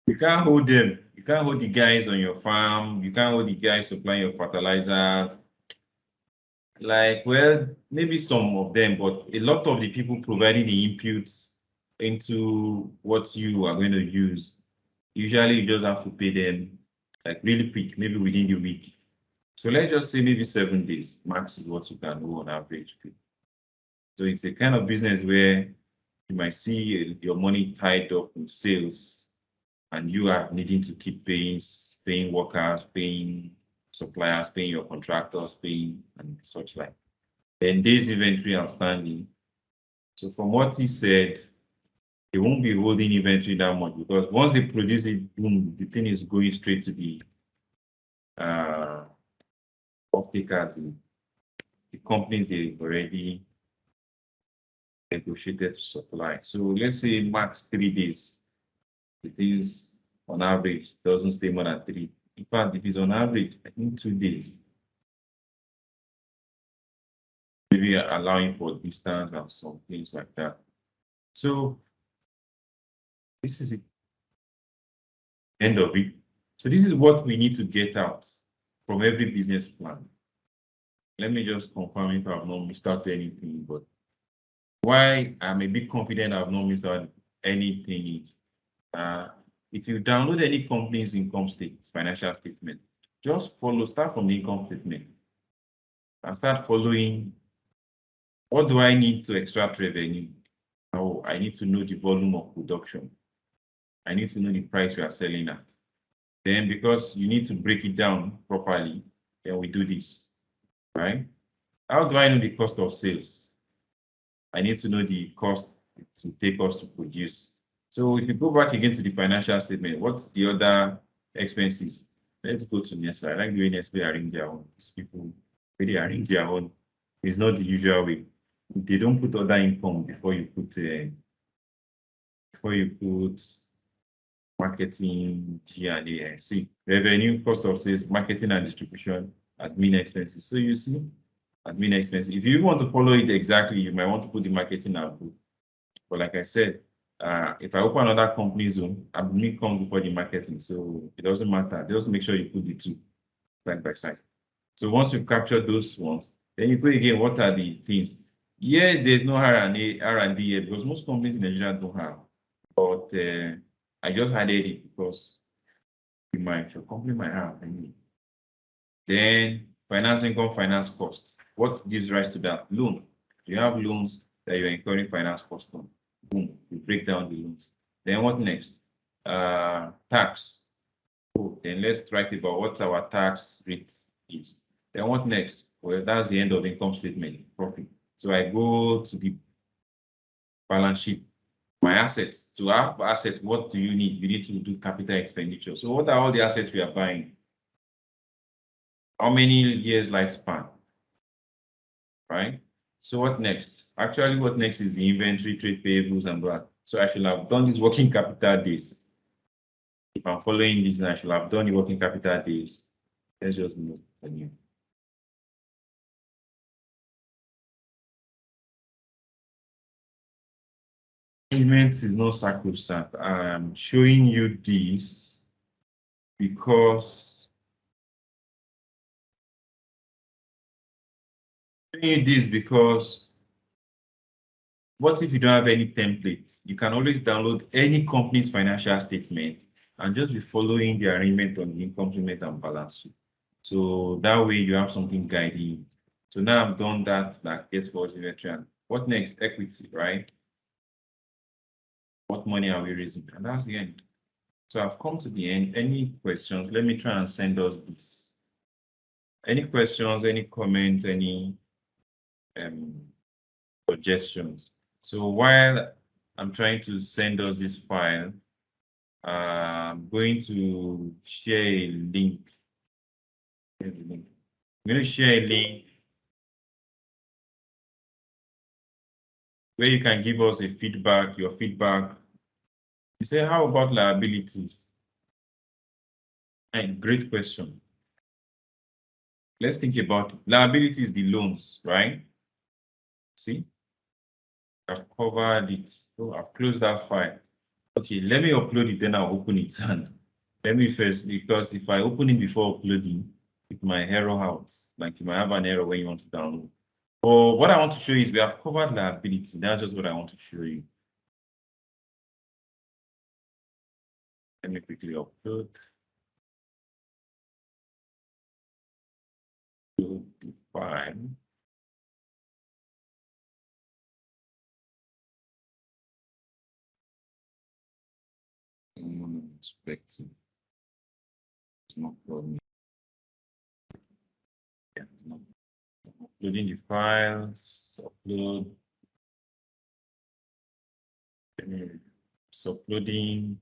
you can't hold them. You can't hold the guys on your farm. You can't hold the guys supplying your fertilizers. Like, well, maybe some of them, but a lot of the people providing the inputs into what you are going to use, usually you just have to pay them like really quick, maybe within the week. So let's just say maybe 7 days max is what you can do on average. So it's a kind of business where you might see your money tied up in sales and you are needing to keep paying workers, paying suppliers, paying your contractors, paying and such like. Then days inventory outstanding. So from what he said, they won't be holding inventory that much because once they produce it, boom, the thing is going straight to the off-takers, the company they've already negotiated to supply. So let's say max 3 days. The things on average doesn't stay more than 3. In fact, if it's on average, I think 2 days. Maybe allowing for distance and some things like that. So this is the end of it. So this is what we need to get out from every business plan. Let me just confirm if I've not missed out anything, but why I'm a bit confident I've not missed out anything is if you download any company's income statement, financial statement, just start from the income statement and start following. What do I need to extract revenue? Oh, I need to know the volume of production. I need to know the price we are selling at. Then because you need to break it down properly, then we do this, right? How do I know the cost of sales? I need to know the cost to take us to produce. So if you go back again to the financial statement, what's the other expenses? Let's go to Nestle. I like the way Nestle arrange their own. These people really arrange their own. It's not the usual way. They don't put other income before you put marketing, G&A. See, revenue, cost of sales, marketing and distribution, admin expenses. So you see, admin expenses. If you want to follow it exactly, you might want to put the marketing output. But like I said, if I open another company zone, admin comes before the marketing. So it doesn't matter. Just make sure you put the two side by side. So once you've captured those ones, then you put again, what are the things? Yeah, there's no R&D here because most companies in Nigeria don't have. But I just added it because your company might have. Then finance income, finance cost. What gives rise to that? Loan. You have loans that you're incurring finance cost on. Boom, you break down the loans. Then what next? Tax. Oh, then let's write about what our tax rate is. Then what next? Well, that's the end of the income statement, profit. So I go to the balance sheet. My assets. To have assets, what do you need? You need to do capital expenditure. So what are all the assets we are buying? How many years lifespan? Right? So what next? Actually, what next is the inventory, trade payables, and that. So I should have done these working capital days. If I'm following this, I should have done the working capital days. Let's just move to new. Arrangement is not sacrosanct. I'm showing you this because what if you don't have any templates? You can always download any company's financial statement and just be following the arrangement on the income statement and balance sheet. So that way you have something guiding you. So now I've done that gets for us inventory. What next? Equity, right? What money are we raising? And that's the end. So I've come to the end. Any questions? Let me try and send us this. Any questions, any comments, any suggestions? So while I'm trying to send us this file, I'm going to share a link. I'm going to share a link where you can give us a feedback, your feedback. You say, how about liabilities? And great question. Let's think about it. Liabilities, the loans, right? See, I've covered it. So I've closed that file. Okay, let me upload it, then I'll open it. And let me first, because if I open it before uploading, it might error out. Like you might have an error when you want to download. But what I want to show you is we have covered liability. That's just what I want to show you. Let me quickly upload. To the file. Expecting. No problem. Yeah, no. Uploading the files, upload. It's uploading.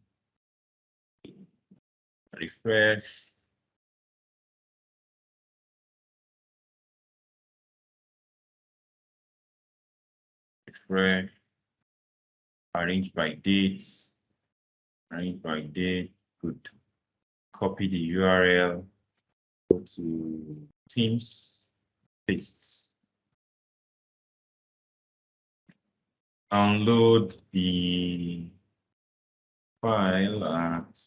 Refresh. Refresh. Arrange by dates. Arrange by date. Good. Copy the URL. Go to Teams. Paste. Download the file at.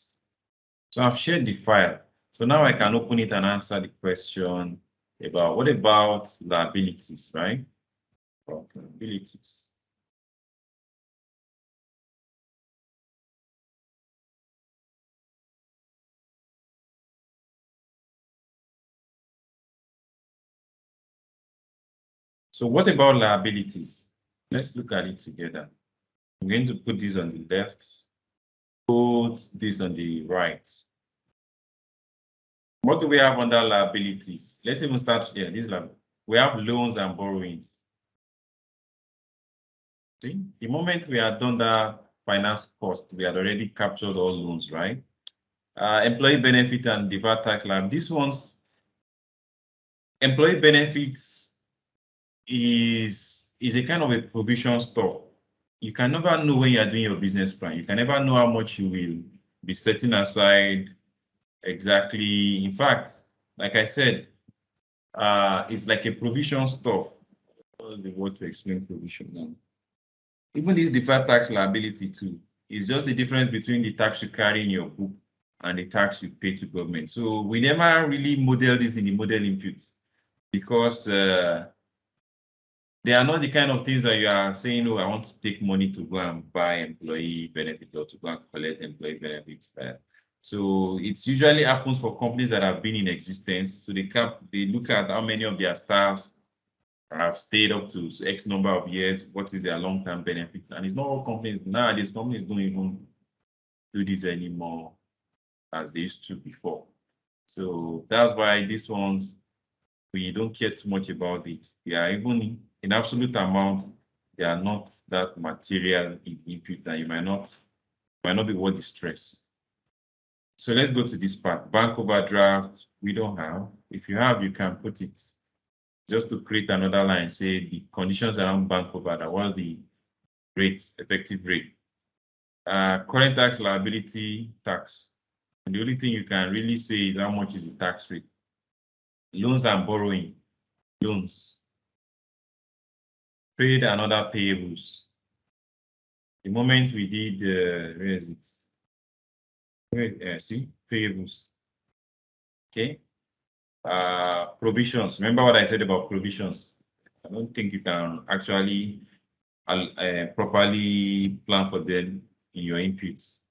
So I've shared the file. So now I can open it and answer the question about what about liabilities, right? About liabilities. So what about liabilities? Let's look at it together. I'm going to put this on the left, put this on the right. What do we have under liabilities? Let's even start here. We have loans and borrowings. See, the moment we are done that finance cost, we had already captured all loans, right? Employee benefit and deferred tax liability. This one's employee benefits is a kind of a provision store. You can never know when you are doing your business plan. You can never know how much you will be setting aside exactly. In fact, like I said, it's like a provision store. What's the word to explain provision now? Even this deferred tax liability too. It's just the difference between the tax you carry in your book and the tax you pay to government. So we never really model this in the model inputs because they are not the kind of things that you are saying, oh, I want to take money to go and buy employee benefits or to go and collect employee benefits. So it usually happens for companies that have been in existence. So they look at how many of their staffs have stayed up to X number of years, what is their long-term benefit. And it's not all companies, nowadays companies don't even do this anymore as they used to before. So that's why these ones, we don't care too much about it. They are even in absolute amount, they are not that material in input, and you might not be worth the stress. So let's go to this part. Bank overdraft, we don't have. If you have, you can put it just to create another line, say the conditions around bank overdraft, what's the rate, effective rate. Current tax liability tax. And the only thing you can really say is how much is the tax rate. Loans and borrowing, loans. Paid and other payables. The moment we did, where is it? See, payables. Okay. Provisions. Remember what I said about provisions? I don't think you can actually properly plan for them in your inputs.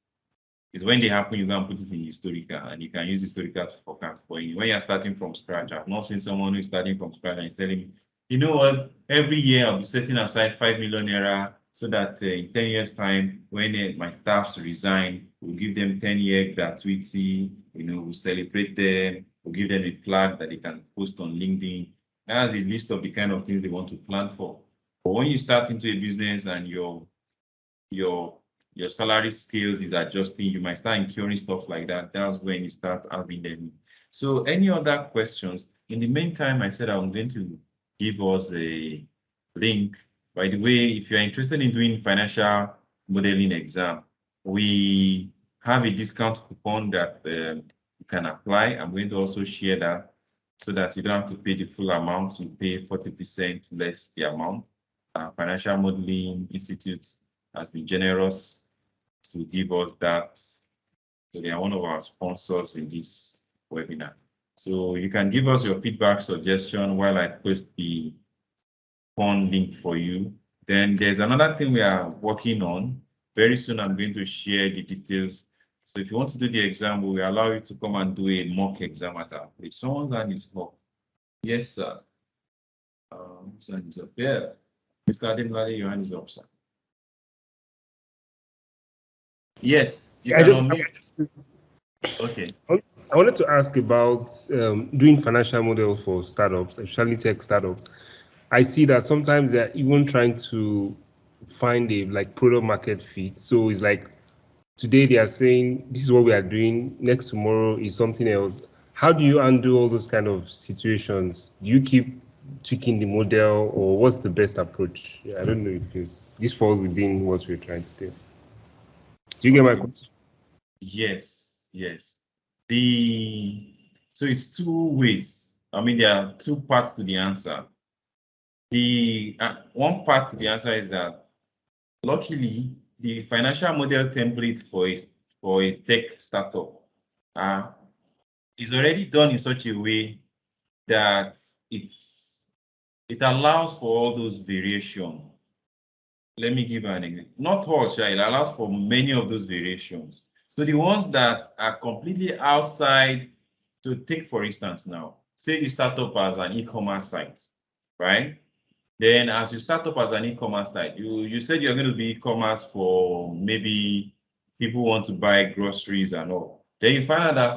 It's when they happen, you can put it in historical, and you can use historical to forecast. But when you're starting from scratch, I've not seen someone who's starting from scratch and is telling me, you know what, every year I'll be setting aside 5 million naira so that in 10 years' time, when my staffs resign, we'll give them 10-year gratuity, we'll celebrate them, we'll give them a flag that they can post on LinkedIn. That's a list of the kind of things they want to plan for. But when you start into a business and your salary scales is adjusting, you might start incurring stuff like that. That's when you start having them. So any other questions? In the meantime, I said I'm going to give us a link. By the way, if you're interested in doing financial modeling exam, we have a discount coupon that you can apply. I'm going to also share that so that you don't have to pay the full amount. You pay 40% less the amount. Financial Modeling Institute has been generous to give us that. So they are one of our sponsors in this webinar. So you can give us your feedback, suggestion while I post the fund link for you. Then there's another thing we are working on. Very soon I'm going to share the details. So if you want to do the exam, we will allow you to come and do a mock exam at our place. Someone's hand is up. Yes, sir. Whose hand is up? Yeah. Mr. Ademlade, your hand is up, sir. Yes. Okay. I wanted to ask about doing financial models for startups, especially tech startups. I see that sometimes they're even trying to find a product market fit. So it's like today they are saying this is what we are doing, next tomorrow is something else. How do you undo all those kind of situations? Do you keep tweaking the model, or what's the best approach? I don't know if this falls within what we're trying to do. Do you get my question? Yes. So it's two ways. I mean, there are two parts to the answer. The one part to the answer is that luckily the financial model template for a tech startup is already done in such a way that it allows for all those variations. Let me give an example. Not all, it allows for many of those variations. So the ones that are completely outside, to take for instance now, say you start up as an e-commerce site, right? Then as you start up as an e-commerce site, you said you're going to be e-commerce for maybe people want to buy groceries and all. Then you find out that,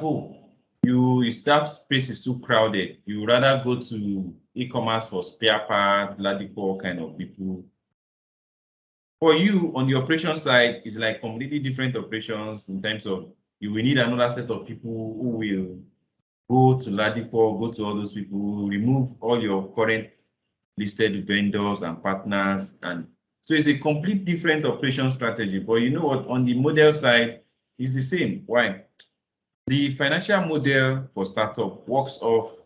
that space is too crowded. You rather go to e-commerce for spare parts, Ladipo kind of people. For you, on the operation side, it's like completely different operations in terms of you will need another set of people who will go to Ladipo, go to all those people, remove all your current listed vendors and partners. And so it's a complete different operation strategy. But you know what? On the model side, it's the same. Why? The financial model for startup works off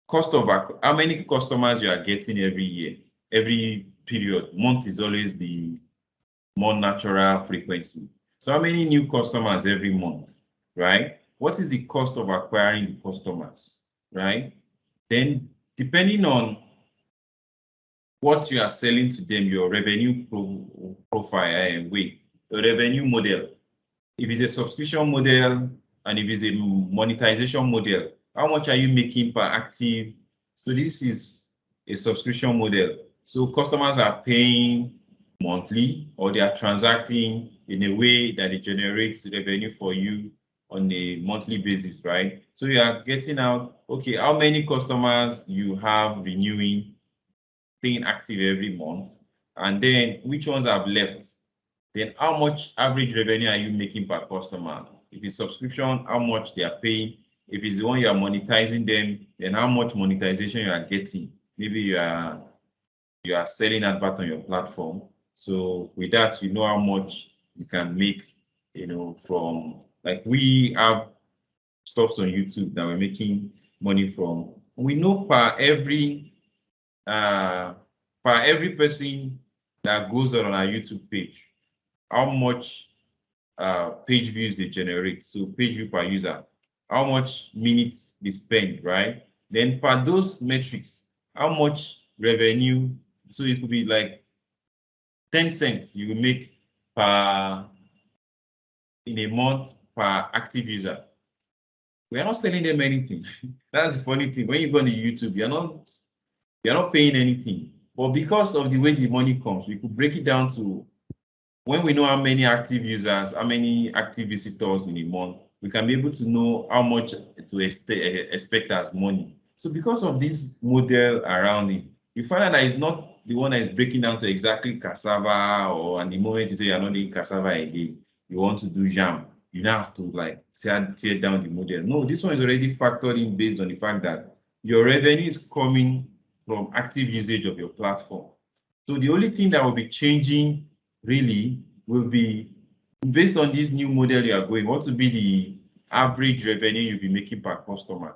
cost of how many customers you are getting every year, every period. Month is always the more natural frequency. So how many new customers every month, right? What is the cost of acquiring the customers, right? Then depending on what you are selling to them, your revenue profile, your revenue model. If it's a subscription model and if it's a monetization model, how much are you making per active? So this is a subscription model. So customers are paying monthly, or they are transacting in a way that it generates revenue for you on a monthly basis, right? So you are getting out, okay, how many customers you have renewing, staying active every month, and then which ones have left. Then how much average revenue are you making per customer? If it's subscription, how much they are paying. If it's the one you are monetizing them, then how much monetization you are getting. Maybe you are selling advert on your platform. So with that, you know how much you can make, from, like, we have stuffs on YouTube that we're making money from. We know per every person that goes on our YouTube page, how much page views they generate. So page view per user, how much minutes they spend, right? Then per those metrics, how much revenue. So it could be like 10 cents you will make in a month per active user. We are not selling them anything. That's the funny thing. When you go on YouTube, you're not paying anything. But because of the way the money comes, we could break it down to, when we know how many active users, how many active visitors in a month, we can be able to know how much to expect as money. So because of this model around it, you find out that it's not the one that is breaking down to exactly cassava, or at the moment you say you're not doing cassava again, you want to do jam. You don't have to like tear down the model. No, this one is already factored in based on the fact that your revenue is coming from active usage of your platform. So the only thing that will be changing really will be based on this new model you are going, what will be the average revenue you'll be making per customer,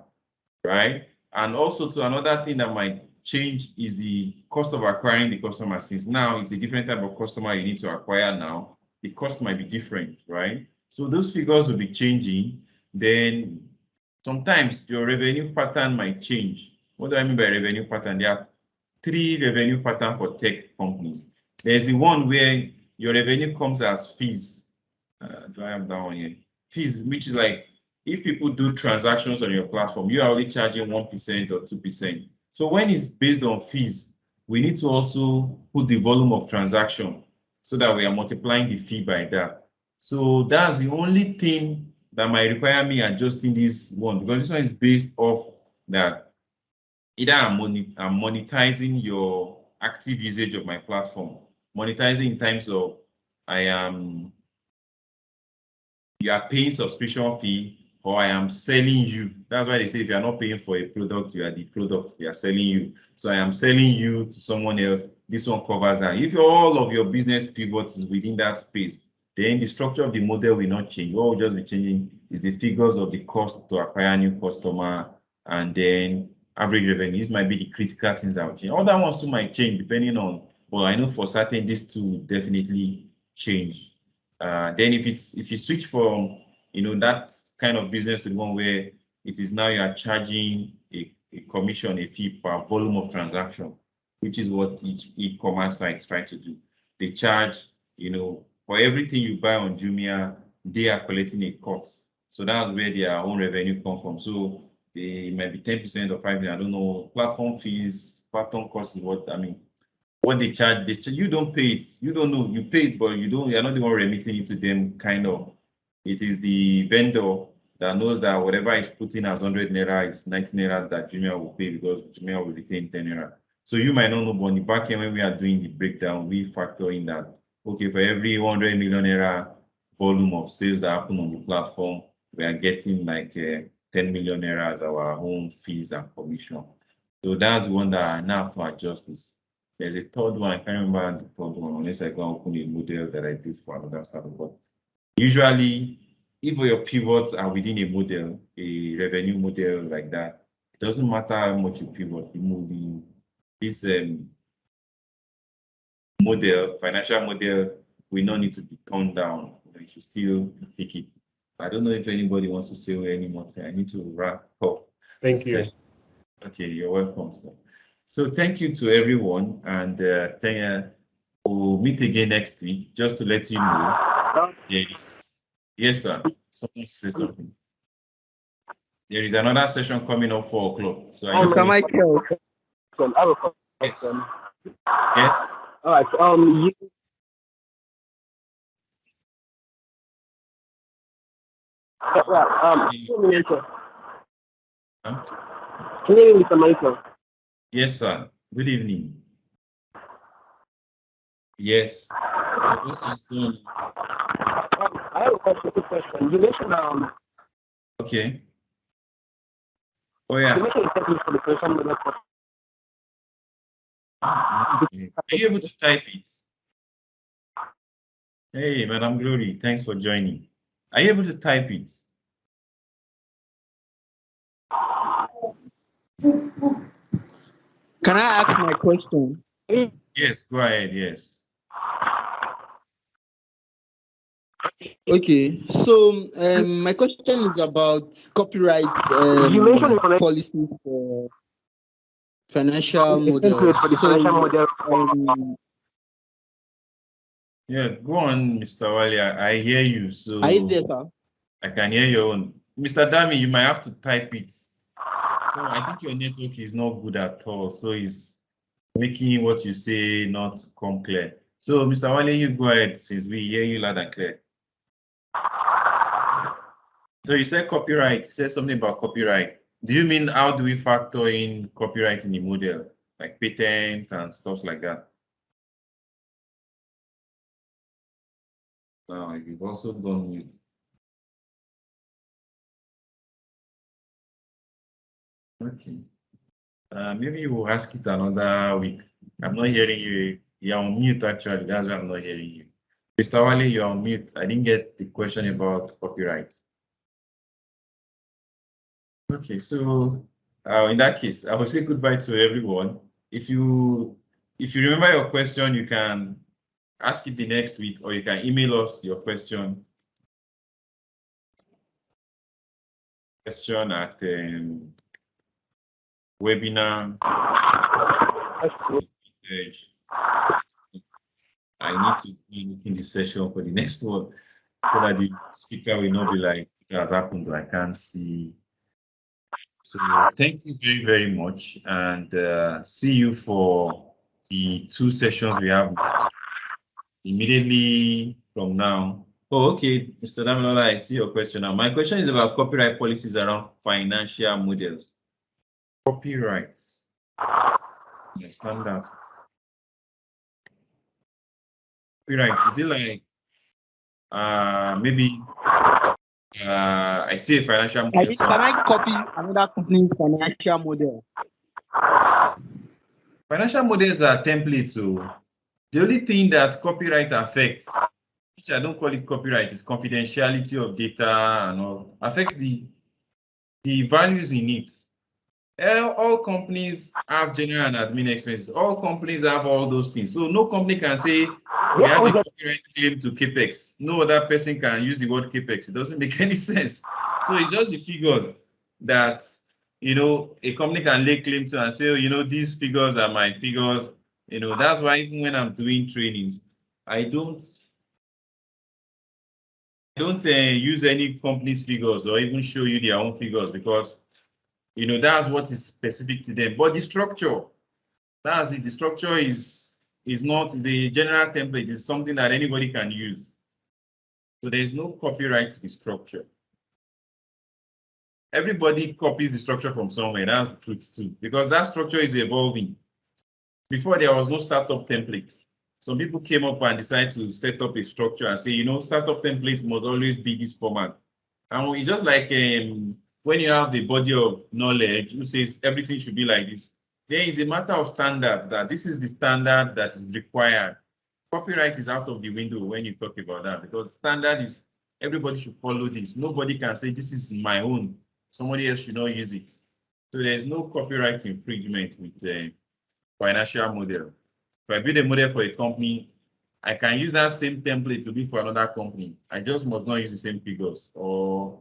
right? And also, to another thing that might change is the cost of acquiring the customer. Since now it's a different type of customer you need to acquire now, the cost might be different, right? So those figures will be changing. Then sometimes your revenue pattern might change. What do I mean by revenue pattern? There are 3 revenue patterns for tech companies. There's the one where your revenue comes as fees. Do I have that one here? Fees, which is like, if people do transactions on your platform, you are only charging 1% or 2%. So when it's based on fees, we need to also put the volume of transaction so that we are multiplying the fee by that. So that's the only thing that might require me adjusting this one, because this one is based off that either I'm monetizing your active usage of my platform, monetizing in terms of you are paying subscription fee, or I am selling you. That's why they say if you are not paying for a product, you are the product they are selling you. So I am selling you to someone else. This one covers that. If all of your business pivots is within that space, then the structure of the model will not change. What will just be changing is the figures of the cost to acquire new customer, and then average revenue. This might be the critical things that will change. Other ones too might change depending on, but I know for certain these two definitely change. Then if you switch from that kind of business to the one where it is now you are charging a commission, a fee per volume of transaction, which is what each e-commerce sites try to do. They charge, for everything you buy on Jumia, they are collecting a cut. So that's where their own revenue comes from. So they might be 10% or 5%. I don't know. Platform fees, platform costs is what what they charge, you don't pay it. You don't know. You pay it, but you're not the one remitting it to them, kind of. It is the vendor that knows that whatever is putting as 100 naira is 90 naira that Jumia will pay, because Jumia will retain 10 naira. So you might not know, but on the back end, when we are doing the breakdown, we factor in that, okay, for every 100 million naira volume of sales that happen on the platform, we are getting like 10 million naira as our own fees and commission. So that's the one that I now have to adjust this. There's a third one. I can't remember the third one unless I go and open a model that I did for another startup. But usually, if your pivots are within a model, a revenue model like that, it doesn't matter how much you pivot. This model, financial model, will not need to be turned down. It will still pick it. I don't know if anybody wants to say any more. I need to wrap up. Thank you. Okay, you're welcome, sir. So thank you to everyone, and we'll meet again next week. Just to let you know, yes, sir. Someone say something. There is another session coming up 4 o'clock. So Michael, I have a question. Yes. All right. Can you hear me, Mr. Michael? Yes, sir. Good evening. Yes. What's going on? I have a question. You mentioned Okay. Oh yeah. you mentioned template for the financial model cost. Are you able to type it? Hey, Madam Glory, thanks for joining. Are you able to type it? Can I ask my question? Yes, go ahead. Yes. Okay, so my question is about copyright You mentioned policies for financial template models. for the financial model. Yeah, go on, Mr. Wale. I hear you. So Are you there, sir? I can hear your own. Mr. Dami, you might have to type it. So I think your network is not good at all. So it's making what you say not come clear. So Mr. Wale, you go ahead since we hear you loud and clear. So you said copyright. You said something about copyright. Do you mean how do we factor in copyright in the model, like patent and stuff like that? Now you've also gone mute. Okay. Maybe we'll ask it another week. I'm not hearing you. You're on mute actually. That's why I'm not hearing you. Mr. Wale, you're on mute. I didn't get the question about copyright. Okay, so in that case, I will say goodbye to everyone. If you remember your question, you can ask it the next week, or you can email us your question at webinar. I need to be in the session for the next one so that the speaker will not be like, it has happened, I can't see. So thank you very, very much, and see you for the 2 sessions we have immediately from now. Oh, okay, Mr. Damilola, I see your question now. My question is about copyright policies around financial models. Copyrights. Understand that. Copyright, is it like maybe I see a financial model. Can I copy another company's financial model? Financial models are templates, so the only thing that copyright affects, which I don't call it copyright, is confidentiality of data and all, affects the values in it. All companies have general and admin expenses. All companies have all those things. So no company can say we have a copyright claim to CAPEX. No other person can use the word CAPEX. It doesn't make any sense. So it's just the figures that, a company can lay claim to and say, oh, these figures are my figures. That's why even when I'm doing trainings, I don't use any company's figures or even show you their own figures, because that's what is specific to them. But the structure, that's it. The structure is a general template. It's something that anybody can use. So there is no copyright to the structure. Everybody copies the structure from somewhere. That's the truth too, because that structure is evolving. Before, there was no startup templates. Some people came up and decided to set up a structure and say, startup templates must always be this format. And it's just like when you have the body of knowledge who says everything should be like this, then it's a matter of standard, that this is the standard that is required. Copyright is out of the window when you talk about that, because standard is everybody should follow this. Nobody can say this is my own. Somebody else should not use it. So there's no copyright infringement with financial model. If I build a model for a company, I can use that same template to be for another company. I just must not use the same figures, or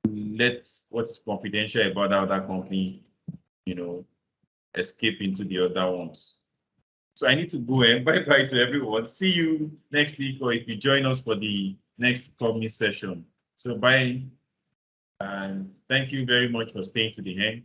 let what's confidential about that other company, escape into the other ones. So I need to go and bye-bye to everyone. See you next week, or if you join us for the next company session. So bye, and thank you very much for staying to the end.